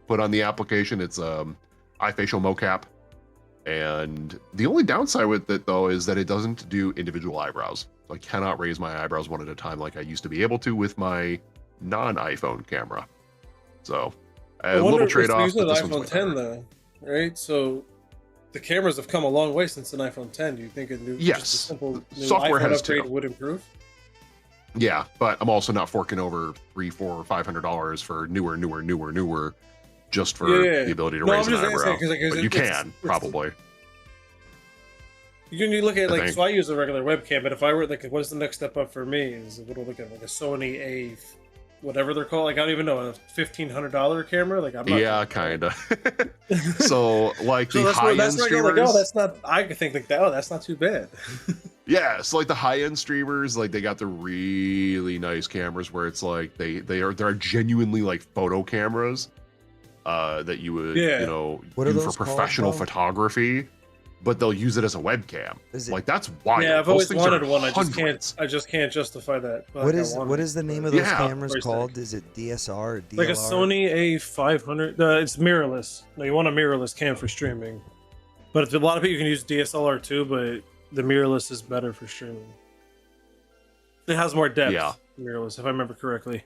put on the application. It's iFacial mocap. And the only downside with it though is that it doesn't do individual eyebrows. So I cannot raise my eyebrows one at a time like I used to be able to with my non-iPhone camera. So a little trade-off. But this iPhone 10 though, right? So the cameras have come a long way since an iPhone 10. Do you think just a simple new software iPhone has upgrade too. would improve? Yeah, but I'm also not forking over $300, $400, $500 for newer, just for the ability to raise an eyebrow. But you can probably. You look at so I use a regular webcam, but if I were like, what's the next step up for me? Is what do I look at, like a Sony A, whatever they're called? Like I don't even know, a $1,500 camera. Like I'm not. Yeah, kind of. So like so the high end streamers. Like, oh, that's not. I think like that. Oh, that's not too bad. Yeah, so like the high-end streamers, like they got the really nice cameras where it's like they're genuinely like photo cameras that you would What are do for those called, professional Bo? photography, but they'll use it as a webcam. Is it- Like that's wild. Yeah, I've Those always things wanted are one. hundreds. I just can't justify that. Like, What I is want what it. is the name of those Yeah. cameras Price called? tag. Is it DSR or DLR? Like a Sony A500. It's mirrorless. No, you want a mirrorless cam for streaming. But if a lot of people can use DSLR too, but the mirrorless is better for streaming. It has more depth. Yeah. Mirrorless, if I remember correctly.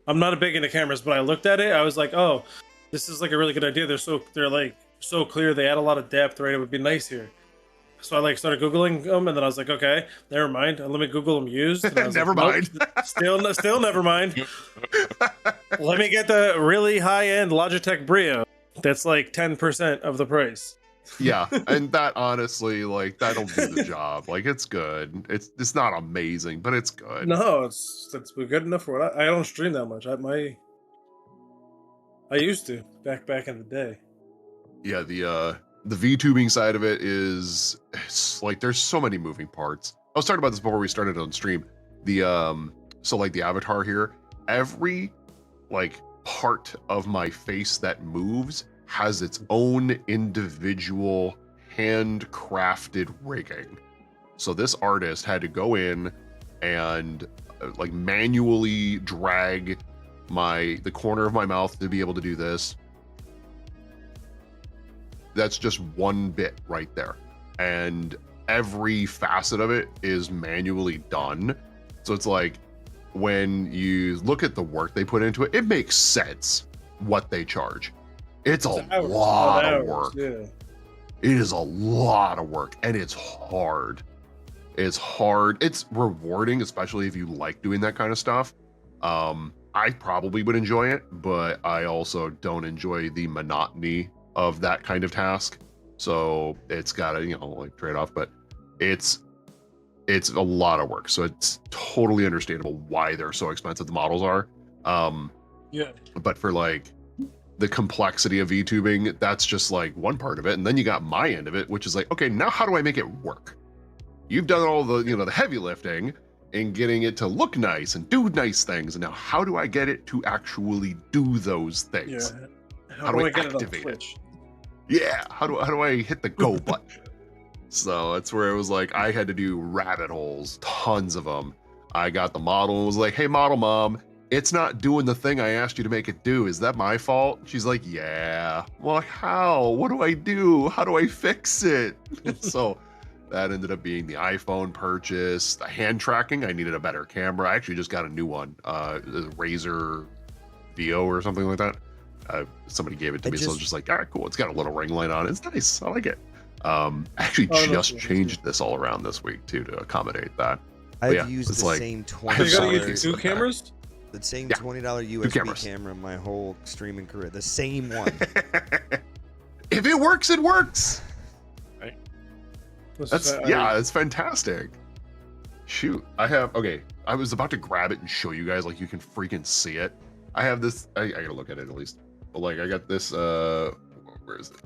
I'm not a big into cameras, but I looked at it. I was like, oh, this is like a really good idea. They're like so clear. They add a lot of depth, right? It would be nice here. So I like started Googling them, and then I was like, okay, never mind. Let me Google them used. And I was Never like, mind. Nope, still never mind. Let me get the really high-end Logitech Brio. That's like 10% of the price. Yeah, and that honestly, like that'll do the job. Like it's good. It's not amazing, but it's good. No, it's good enough for what I don't stream that much. I used to back in the day. Yeah, the VTubing side of it is it's like there's so many moving parts. I was talking about this before we started on stream. So like the avatar here, every like part of my face that moves has its own individual handcrafted rigging. So this artist had to go in and like manually drag the corner of my mouth to be able to do this. That's just one bit right there. And every facet of it is manually done. So it's like when you look at the work they put into it, it makes sense what they charge. It's a lot of work. Yeah. It is a lot of work and it's hard. It's hard. It's rewarding, especially if you like doing that kind of stuff. I probably would enjoy it, but I also don't enjoy the monotony of that kind of task. So it's got to, like trade off, but it's a lot of work. So it's totally understandable why they're so expensive. The models are. Yeah. But for like the complexity of VTubing, that's just like one part of it. And then you got my end of it, which is like, okay, now how do I make it work? You've done all the, the heavy lifting and getting it to look nice and do nice things. And now how do I get it to actually do those things? Yeah. How do I get activate it on Twitch? Yeah, how do I hit the go button? So that's where it was like I had to do rabbit holes, tons of them. I got the model and was like, hey, model mom, it's not doing the thing I asked you to make it do. Is that my fault? She's like, yeah. Well, how? What do I do? How do I fix it? So that ended up being the iPhone purchase, the hand tracking. I needed a better camera. I actually just got a new one, the Razer VO or something like that. Somebody gave it to me, so I was just like, all right, cool. It's got a little ring light on it. It's nice. I like it. I actually just changed this all around this week too to accommodate that. I've used the same $20. You gotta use two cameras? The same Yeah. $20 USB camera my whole streaming career. The same one. If it works, it works. Right. It's fantastic. Shoot, I was about to grab it and show you guys, like you can freaking see it. I have this, I gotta look at it at least. But like I got this, where is it?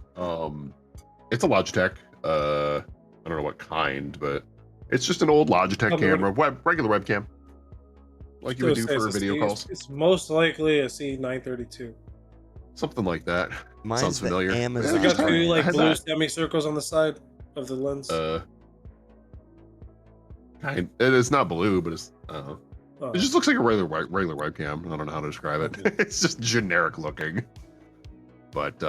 It's a Logitech, I don't know what kind, but it's just an old Logitech camera, regular webcam. Like you would do for video calls. It's most likely a C932. Something like that. Mine's Sounds familiar. the Amazon. It's got two like Has blue that. semicircles on the side of the lens. It's not blue, but it's Oh. it just looks like a regular webcam. I don't know how to describe it. Okay. It's just generic looking. But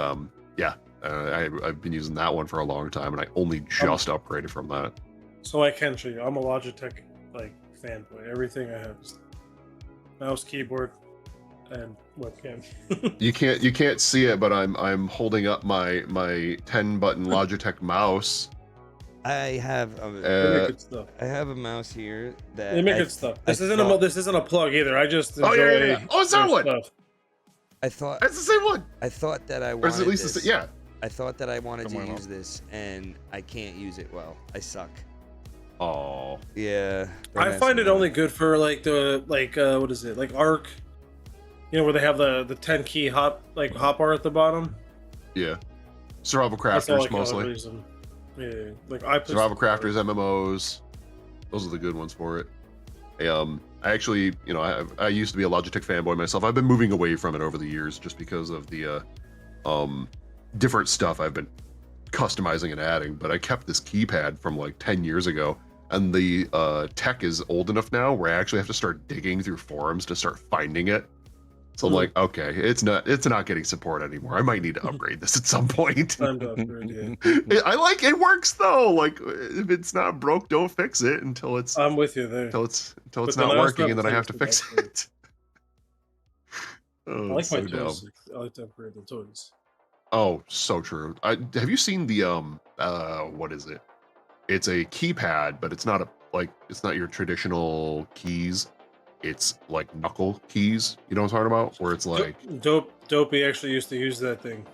I've been using that one for a long time, and I only just upgraded from that. So I can show you. I'm a Logitech like fanboy. Everything I have is mouse, keyboard, and webcam. You can't see it, but I'm holding up my 10-button Logitech mouse. I have They make a, good stuff. I have a mouse here that They make I good th- stuff. I This isn't thought- a plug either. I just enjoy. Oh, yeah. Oh, it's that their one. stuff. I thought It's the same one. I thought that I Or is wanted it at least this. the same? Yeah. I thought that I wanted to Somewhere use this, and I can't use it well. I suck. Oh. Yeah. I find it only good for like the what is it, like Arc, where they have the 10 key hotbar at the bottom. Yeah. Survival That's all crafters I can mostly. use them. Yeah, like I put Survival crafters, MMOs. Those are the good ones for it. I actually, you know, I used to be a Logitech fanboy myself. I've been moving away from it over the years just because of the different stuff I've been customizing and adding. But I kept this keypad from like 10 years ago, and the tech is old enough now where I actually have to start digging through forums to start finding it. So I'm like, okay, it's not getting support anymore. I might need to upgrade this at some point. Time to upgrade, yeah. I like it works though. Like if it's not broke, don't fix it until it's I'm with you there. until it's But not then I also working, have and then I to have to take fix it it. I Oh, like it's my so dumb. toys. I like to upgrade the toys. Oh, so true. Have you seen the what is it? It's a keypad, but it's not it's not your traditional keys. It's like knuckle keys. You know what I'm talking about? Where it's like Dopey actually used to use that thing.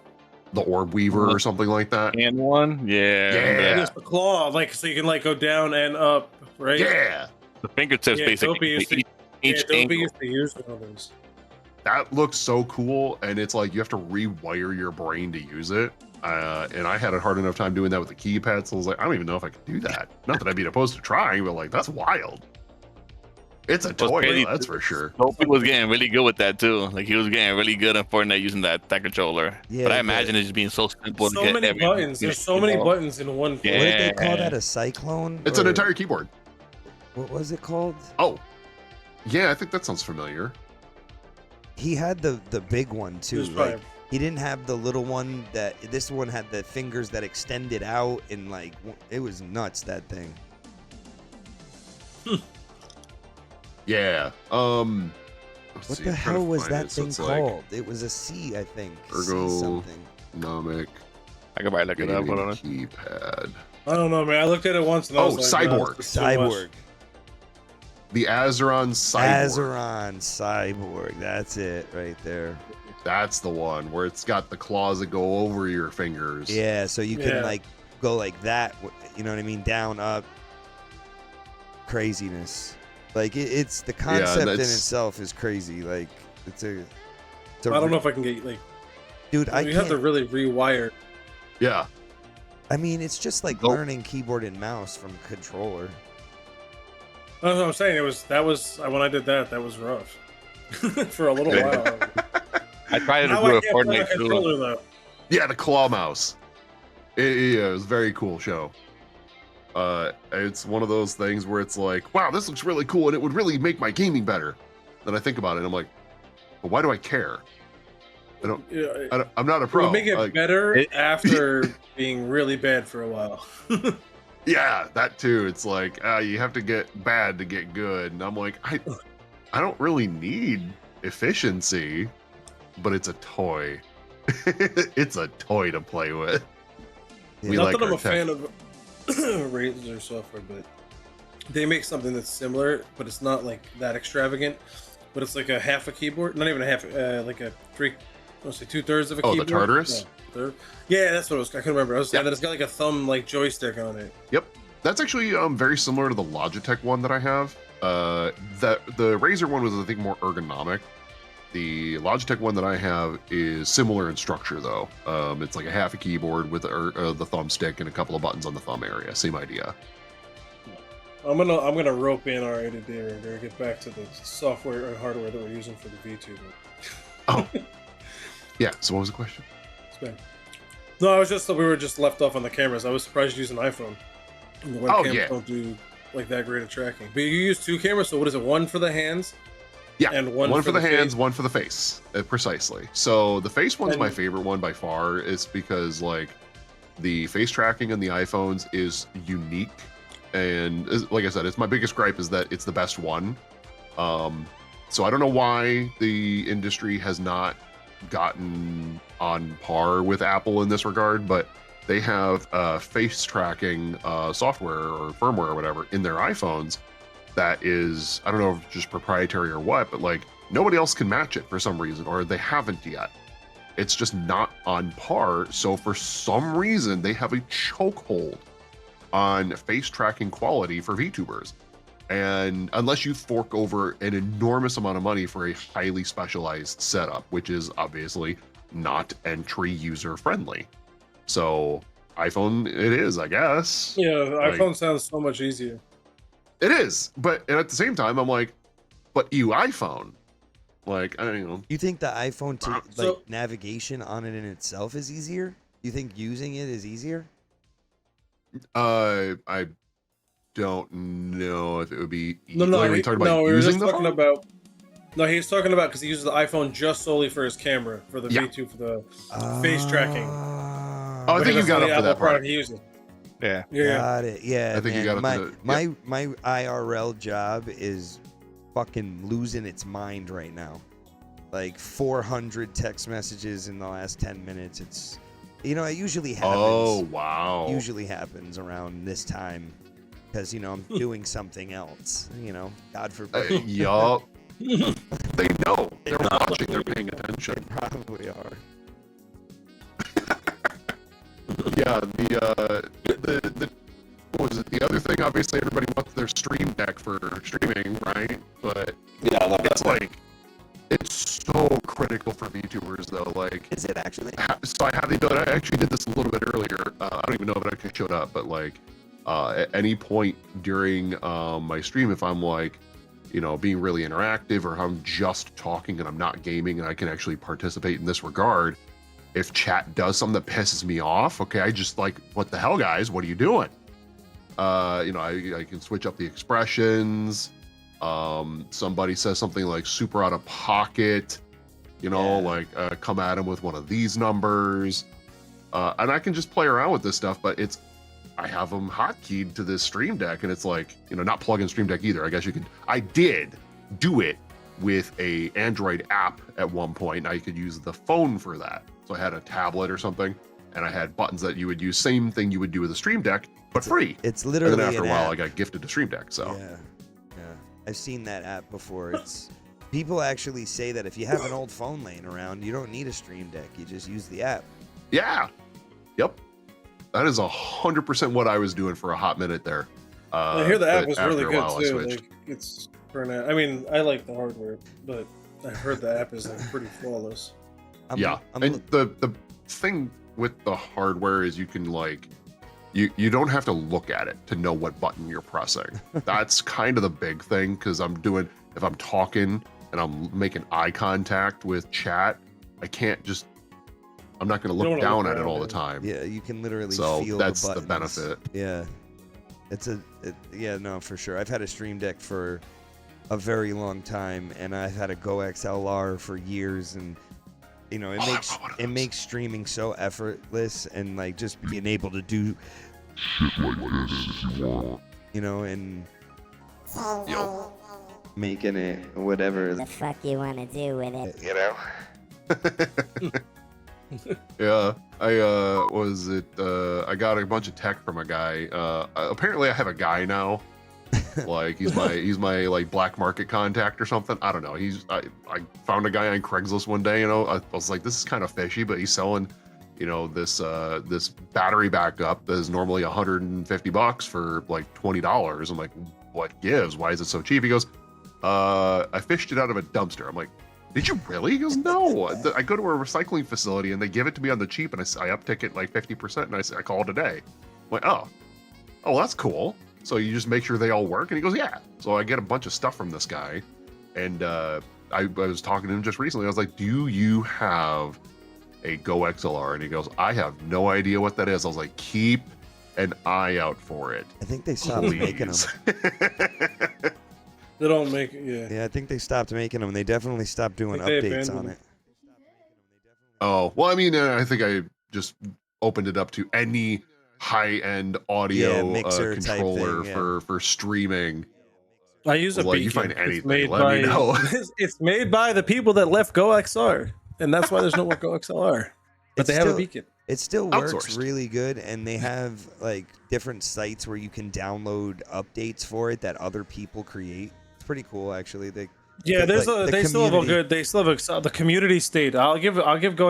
the orb weaver or something like that. And one, yeah. Yeah. Just the claw, like so you can like go down and up, right? Yeah. The fingertips, Yeah, Dopey basically. used to, Each Dopey ankle. used to use one of those. That looks so cool, and it's like you have to rewire your brain to use it. And I had a hard enough time doing that with the keypad, so I was like, I don't even know if I could do that. Not that I'd be opposed to trying, but like that's wild. It's a toy, crazy. that's for sure. Dopey was getting really good with that too. Like he was getting really good at Fortnite using that controller. Yeah, but I the- imagine it just being so simple to So get many every- buttons. There's so many buttons in one. Yeah. What did they call that? A cyclone? It's an Or entire keyboard. What was it called? Oh, yeah, I think that sounds familiar. He had the big one too. There's Like, probably- he didn't have the little one that this one had the fingers that extended out, and like it was nuts, that thing. Yeah. Let's What see, the I'm trying to hell was find that it. So thing it's like called? It was a C, I think. C Ergo- something. Nomic I could probably look it up. Hold on. keypad. I don't know, man. I looked at it once and I Oh, was like, Cyborg. this is too much. Cyborg. The Azeron Cyborg. Azeron Cyborg. That's it right there. That's the one where it's got the claws that go over your fingers. Yeah, so you can Yeah. like go like that. You know what I mean? Down, up. Craziness. Like it's the concept in that's- itself is crazy. Like it's a I don't know if I can get like. dude. I You have can't. to really rewire. Yeah. I mean, it's just like Nope. learning keyboard and mouse from controller. That's what I'm saying. That was when I did that. That was rough for a little while. I tried to Now do I a can't play on Fortnite too. controller though. Yeah, the claw mouse. Yeah, it was a very cool show. It's one of those things where it's like, wow, this looks really cool and it would really make my gaming better. Then I think about it and I'm like, but why do I care? Yeah, I'm not a it pro. would make it Like, better after being really bad for a while. yeah, that too. It's like you have to get bad to get good, and I'm like, I don't really need efficiency, but it's a toy. It's a toy to play with. Yeah. We Not like that I'm our a fan of Razer software, but they make something that's similar, but it's not like that extravagant. But it's like a half a keyboard, not even a half, like a three, let's say 2/3 of a Oh, the keyboard. Tartarus? Yeah, third. Yeah, that's what it was. I couldn't remember. I was saying Yeah. that it's got like a thumb like joystick on it. Yep, that's actually very similar to the Logitech one that I have. The Razer one was, I think, more ergonomic. The Logitech one that I have is similar in structure, though. It's like a half a keyboard with the thumbstick and a couple of buttons on the thumb area. Same idea. I'm gonna rope in our ADD right there. Get back to the software or hardware that we're using for the V2. Oh, yeah. So what was the question? It's bad. No, I was just we were just left off on the cameras. I was surprised you used an iPhone. And the webcams yeah. don't do like that great at tracking. But you use two cameras, so what is it? One for the hands? Yeah, And one for for the the hands, face? one for the face. Precisely. So the face one's my And- favorite one by far. It's because like the face tracking on the iPhones is unique, and like I said, it's my biggest gripe is that it's the best one. So I don't know why the industry has not gotten on par with Apple in this regard, but they have face tracking software or firmware or whatever in their iPhones that is, I don't know if it's just proprietary or what, but like nobody else can match it for some reason, or they haven't yet. It's just not on par. So for some reason, they have a chokehold on face tracking quality for VTubers. And unless you fork over an enormous amount of money for a highly specialized setup, which is obviously not entry user friendly. So iPhone it is, I guess. Yeah, the Like- iPhone sounds so much easier. It is, but and at the same time, I'm like, but you iPhone, like I don't know. You think the iPhone to So- navigation on it in itself is easier? You think using it is easier? I don't know if it would be. No, no, Like, are you talking about we were using just the talking phone? about. No, he's talking about because he uses the iPhone just solely for his camera, for the Yeah. V2, for the face tracking. Oh, I Oh, think you got up to Apple that part. product he uses. Yeah. Yeah. got it. Yeah, I think you man. got up to my IRL job is fucking losing its mind right now. Like 400 text messages in the last 10 minutes. It's, you know, it usually happens. Oh wow. Usually happens around this time because, you know, I'm doing something else. You know, God forbid. Yup. They know. They're watching. They're paying attention. Probably are. Yeah. The what was it? The other thing, obviously, everybody wants their stream deck for streaming, right? But Yeah, I love it's that. like it's so critical for VTubers, though. Like, Is it actually? so I have the ability. I actually did this a little bit earlier. I don't even know if it actually showed up, but like at any point during my stream, if I'm like, you know, being really interactive, or I'm just talking and I'm not gaming, and I can actually participate in this regard. If chat does something that pisses me off, okay, I just like, what the hell, guys? What are you doing? You know, I can switch up the expressions. Somebody says something like super out of pocket, you know, Yeah. like come at him with one of these numbers. And I can just play around with this stuff, but I have them hotkeyed to this Stream Deck, and it's like, you know, not plug in Stream Deck either. I guess you could, I did do it with a Android app at one point. Now you could use the phone for that. So I had a tablet or something, and I had buttons that you would use, same thing you would do with a Stream Deck, but free. It's And literally then after a an while, app. I got gifted a Stream Deck. So Yeah, I've seen that app before. It's people actually say that if you have an old phone laying around, you don't need a Stream Deck. You just use the app. yeah, yep, that is 100% what I was doing for a hot minute there. I hear the app but was after really a good while, I too. switched. Like it's for an app. I mean, I like the hardware, but I heard the app is like pretty flawless. Yeah, and the thing with the hardware is you can like you don't have to look at it to know what button you're pressing. That's kind of the big thing, because if I'm talking and I'm making eye contact with chat, I'm not going to You look don't wanna down look at it all the around, time. Yeah, you can literally So feel that's the the buttons. benefit. Yeah, yeah, no, for sure. I've had a Stream Deck for a very long time, and I've had a Go XLR for years, and you know, Oh, I want one of those. makes streaming so effortless, and like just being able to do shit like this if you want, you know, and Yo. making it whatever. The fuck you want to do with it? You know. Yeah, I got a bunch of tech from a guy. Apparently I have a guy now. Like he's my like black market contact or something. I don't know. I found a guy on Craigslist one day, you know. I was like, this is kind of fishy, but he's selling, you know, this battery backup that is normally $150 for like $20. I'm like, what gives? Why is it so cheap? He goes, I fished it out of a dumpster. I'm like, did you really? He goes, no. I go to a recycling facility and they give it to me on the cheap, and I uptick it like 50%, and I call it a day. I'm like, oh, that's cool. So you just make sure they all work? And he goes, yeah. So I get a bunch of stuff from this guy, and I was talking to him just recently. I was like, do you have a Go XLR? And he goes, I have no idea what that is. I was like, keep an eye out for it. I think they stopped making them. Please. They don't make it. Yeah. Yeah, I think they stopped making them. They definitely stopped doing Like they updates abandoned on them. it. Oh, well, I mean, I think I just opened it up to any high-end audio mixer type controller thing, yeah. for streaming. I use a Well, you beacon. find It's anything, made let me by- know. it's made by the people that left Go XR, and that's why there's no more Go XLR. But It's they have still- a beacon. It still works Outsourced. really good, and they have like different sites where you can download updates for it that other people create. It's pretty cool, actually. Yeah, there's like, the they still have a community- good. They still have the community state. I'll give Go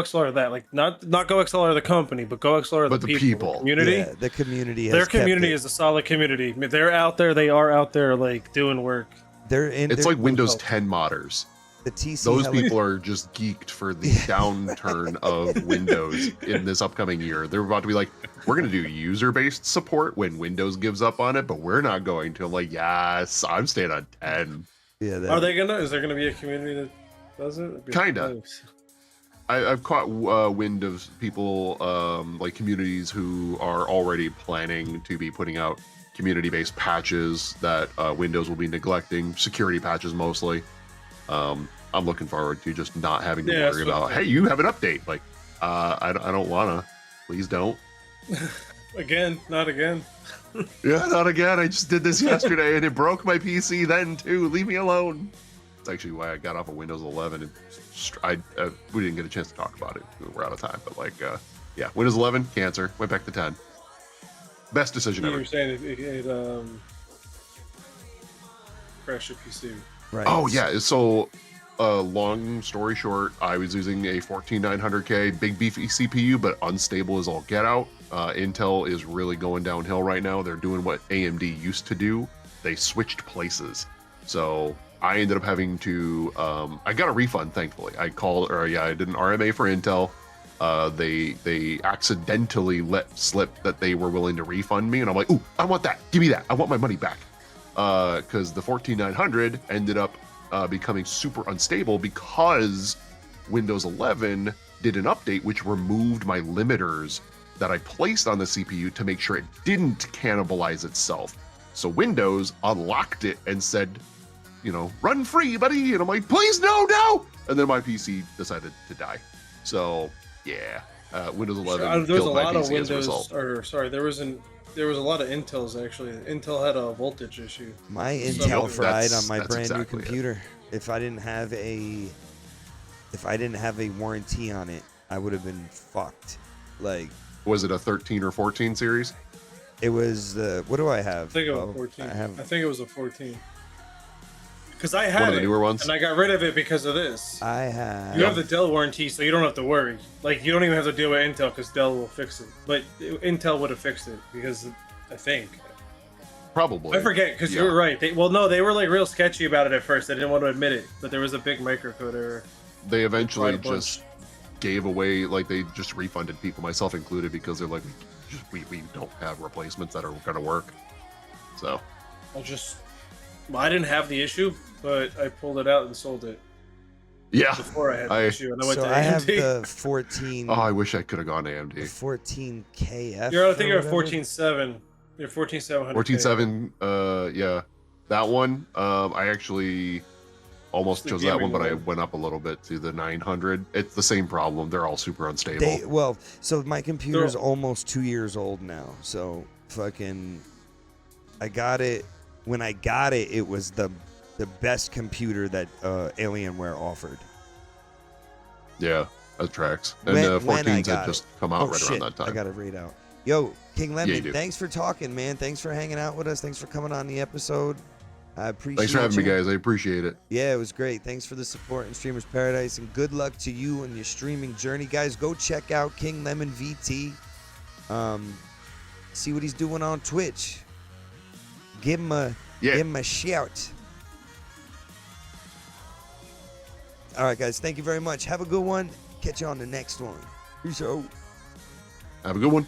XLR that. Like not Go XLR the company, but Go XLR But the the people. people. The community. Yeah, the community. Has Their kept community it. is a solid community. I mean, they're out there. They are out there like doing work. They're in. It's they're, like Windows help. 10 modders. The TC Those heli- people are just geeked for the downturn of Windows in this upcoming year. They're about to be like, we're going to do user-based support when Windows gives up on it, but we're not going to. I'm like, yes, I'm staying on 10. Yeah, Are they gonna? Is there gonna be a community that does it? It'd be Kinda. nice. I've caught wind of people, like communities who are already planning to be putting out community-based patches that Windows will be neglecting, security patches mostly. I'm looking forward to just not having to worry about, hey, you have an update. Like, I don't wanna. Please don't. Again, not again. Yeah, not again. I just did this yesterday and it broke my PC then too. Leave me alone. It's actually why I got off of Windows 11. And we didn't get a chance to talk about it. We're out of time. But like, yeah, Windows 11, cancer. Went back to 10. Best decision You ever. were saying it crashed your PC. Right. Oh yeah. So, long story short, I was using a 14900K big beefy CPU, but unstable as all get out. Intel is really going downhill right now. They're doing what AMD used to do. They switched places. So I ended up having to, I got a refund, thankfully. I did an RMA for Intel. They accidentally let slip that they were willing to refund me. And I'm like, ooh, I want that. Give me that. I want my money back. Because the 14900 ended up becoming super unstable because Windows 11 did an update which removed my limiters that I placed on the CPU to make sure it didn't cannibalize itself. So Windows unlocked it and said, you know, run free, buddy. And I'm like, please, no. And then my PC decided to die. So yeah, Windows 11 There was a killed my lot of PC as a result. there was a lot of Intels actually. Intel had a voltage issue. My So Intel fried that's- on my that's brand new exactly it. computer. If I didn't have a warranty on it, I would have been fucked. Like, Was it a 13 or 14 series? it was what do I have? I think it was Oh, 14. I I have think it was a 14. Because I One had of the it, newer ones? and I got rid of it because of this. I have You have the Dell warranty, so you don't have to worry. Like, you don't even have to deal with Intel because Dell will fix it. But Intel would have fixed it because I think. Probably. I forget because Yeah. you're right. They were like real sketchy about it at first. They didn't want to admit it, but there was a big microcode error. They eventually Tried a bunch. just gave away, like they just refunded people, myself included, because they're like, we don't have replacements that are going to work. So I didn't have the issue, but I pulled it out and sold it yeah. before I had the I- issue, and I went so to I have AMD. the 14 Oh, I wish I could have gone to the AMD. 14KF. I think or you're at whatever. 14.7. You're 14.700. 14.7, yeah. That one, I actually almost It's the chose that one, gaming but I one. went up a little bit to the 900. It's the same problem. They're all super unstable. So my computer's almost 2 years old now. So fucking, I got it. When I got it, it was the best computer that Alienware offered. Yeah, that tracks. And When- the when I 14s got had just come out right shit, around that time. I got it right out. Yo, King Lemon, you do. thanks for talking, man. Thanks for hanging out with us. Thanks for coming on the episode. I appreciate Thanks for having me, you. guys. I appreciate it. Yeah, it was great. Thanks for the support in Streamers Paradise, and good luck to you on your streaming journey, guys. Go check out KingLemonVT. See what he's doing on Twitch. Give him a shout. All right, guys. Thank you very much. Have a good one. Catch you on the next one. Peace out. Have a good one.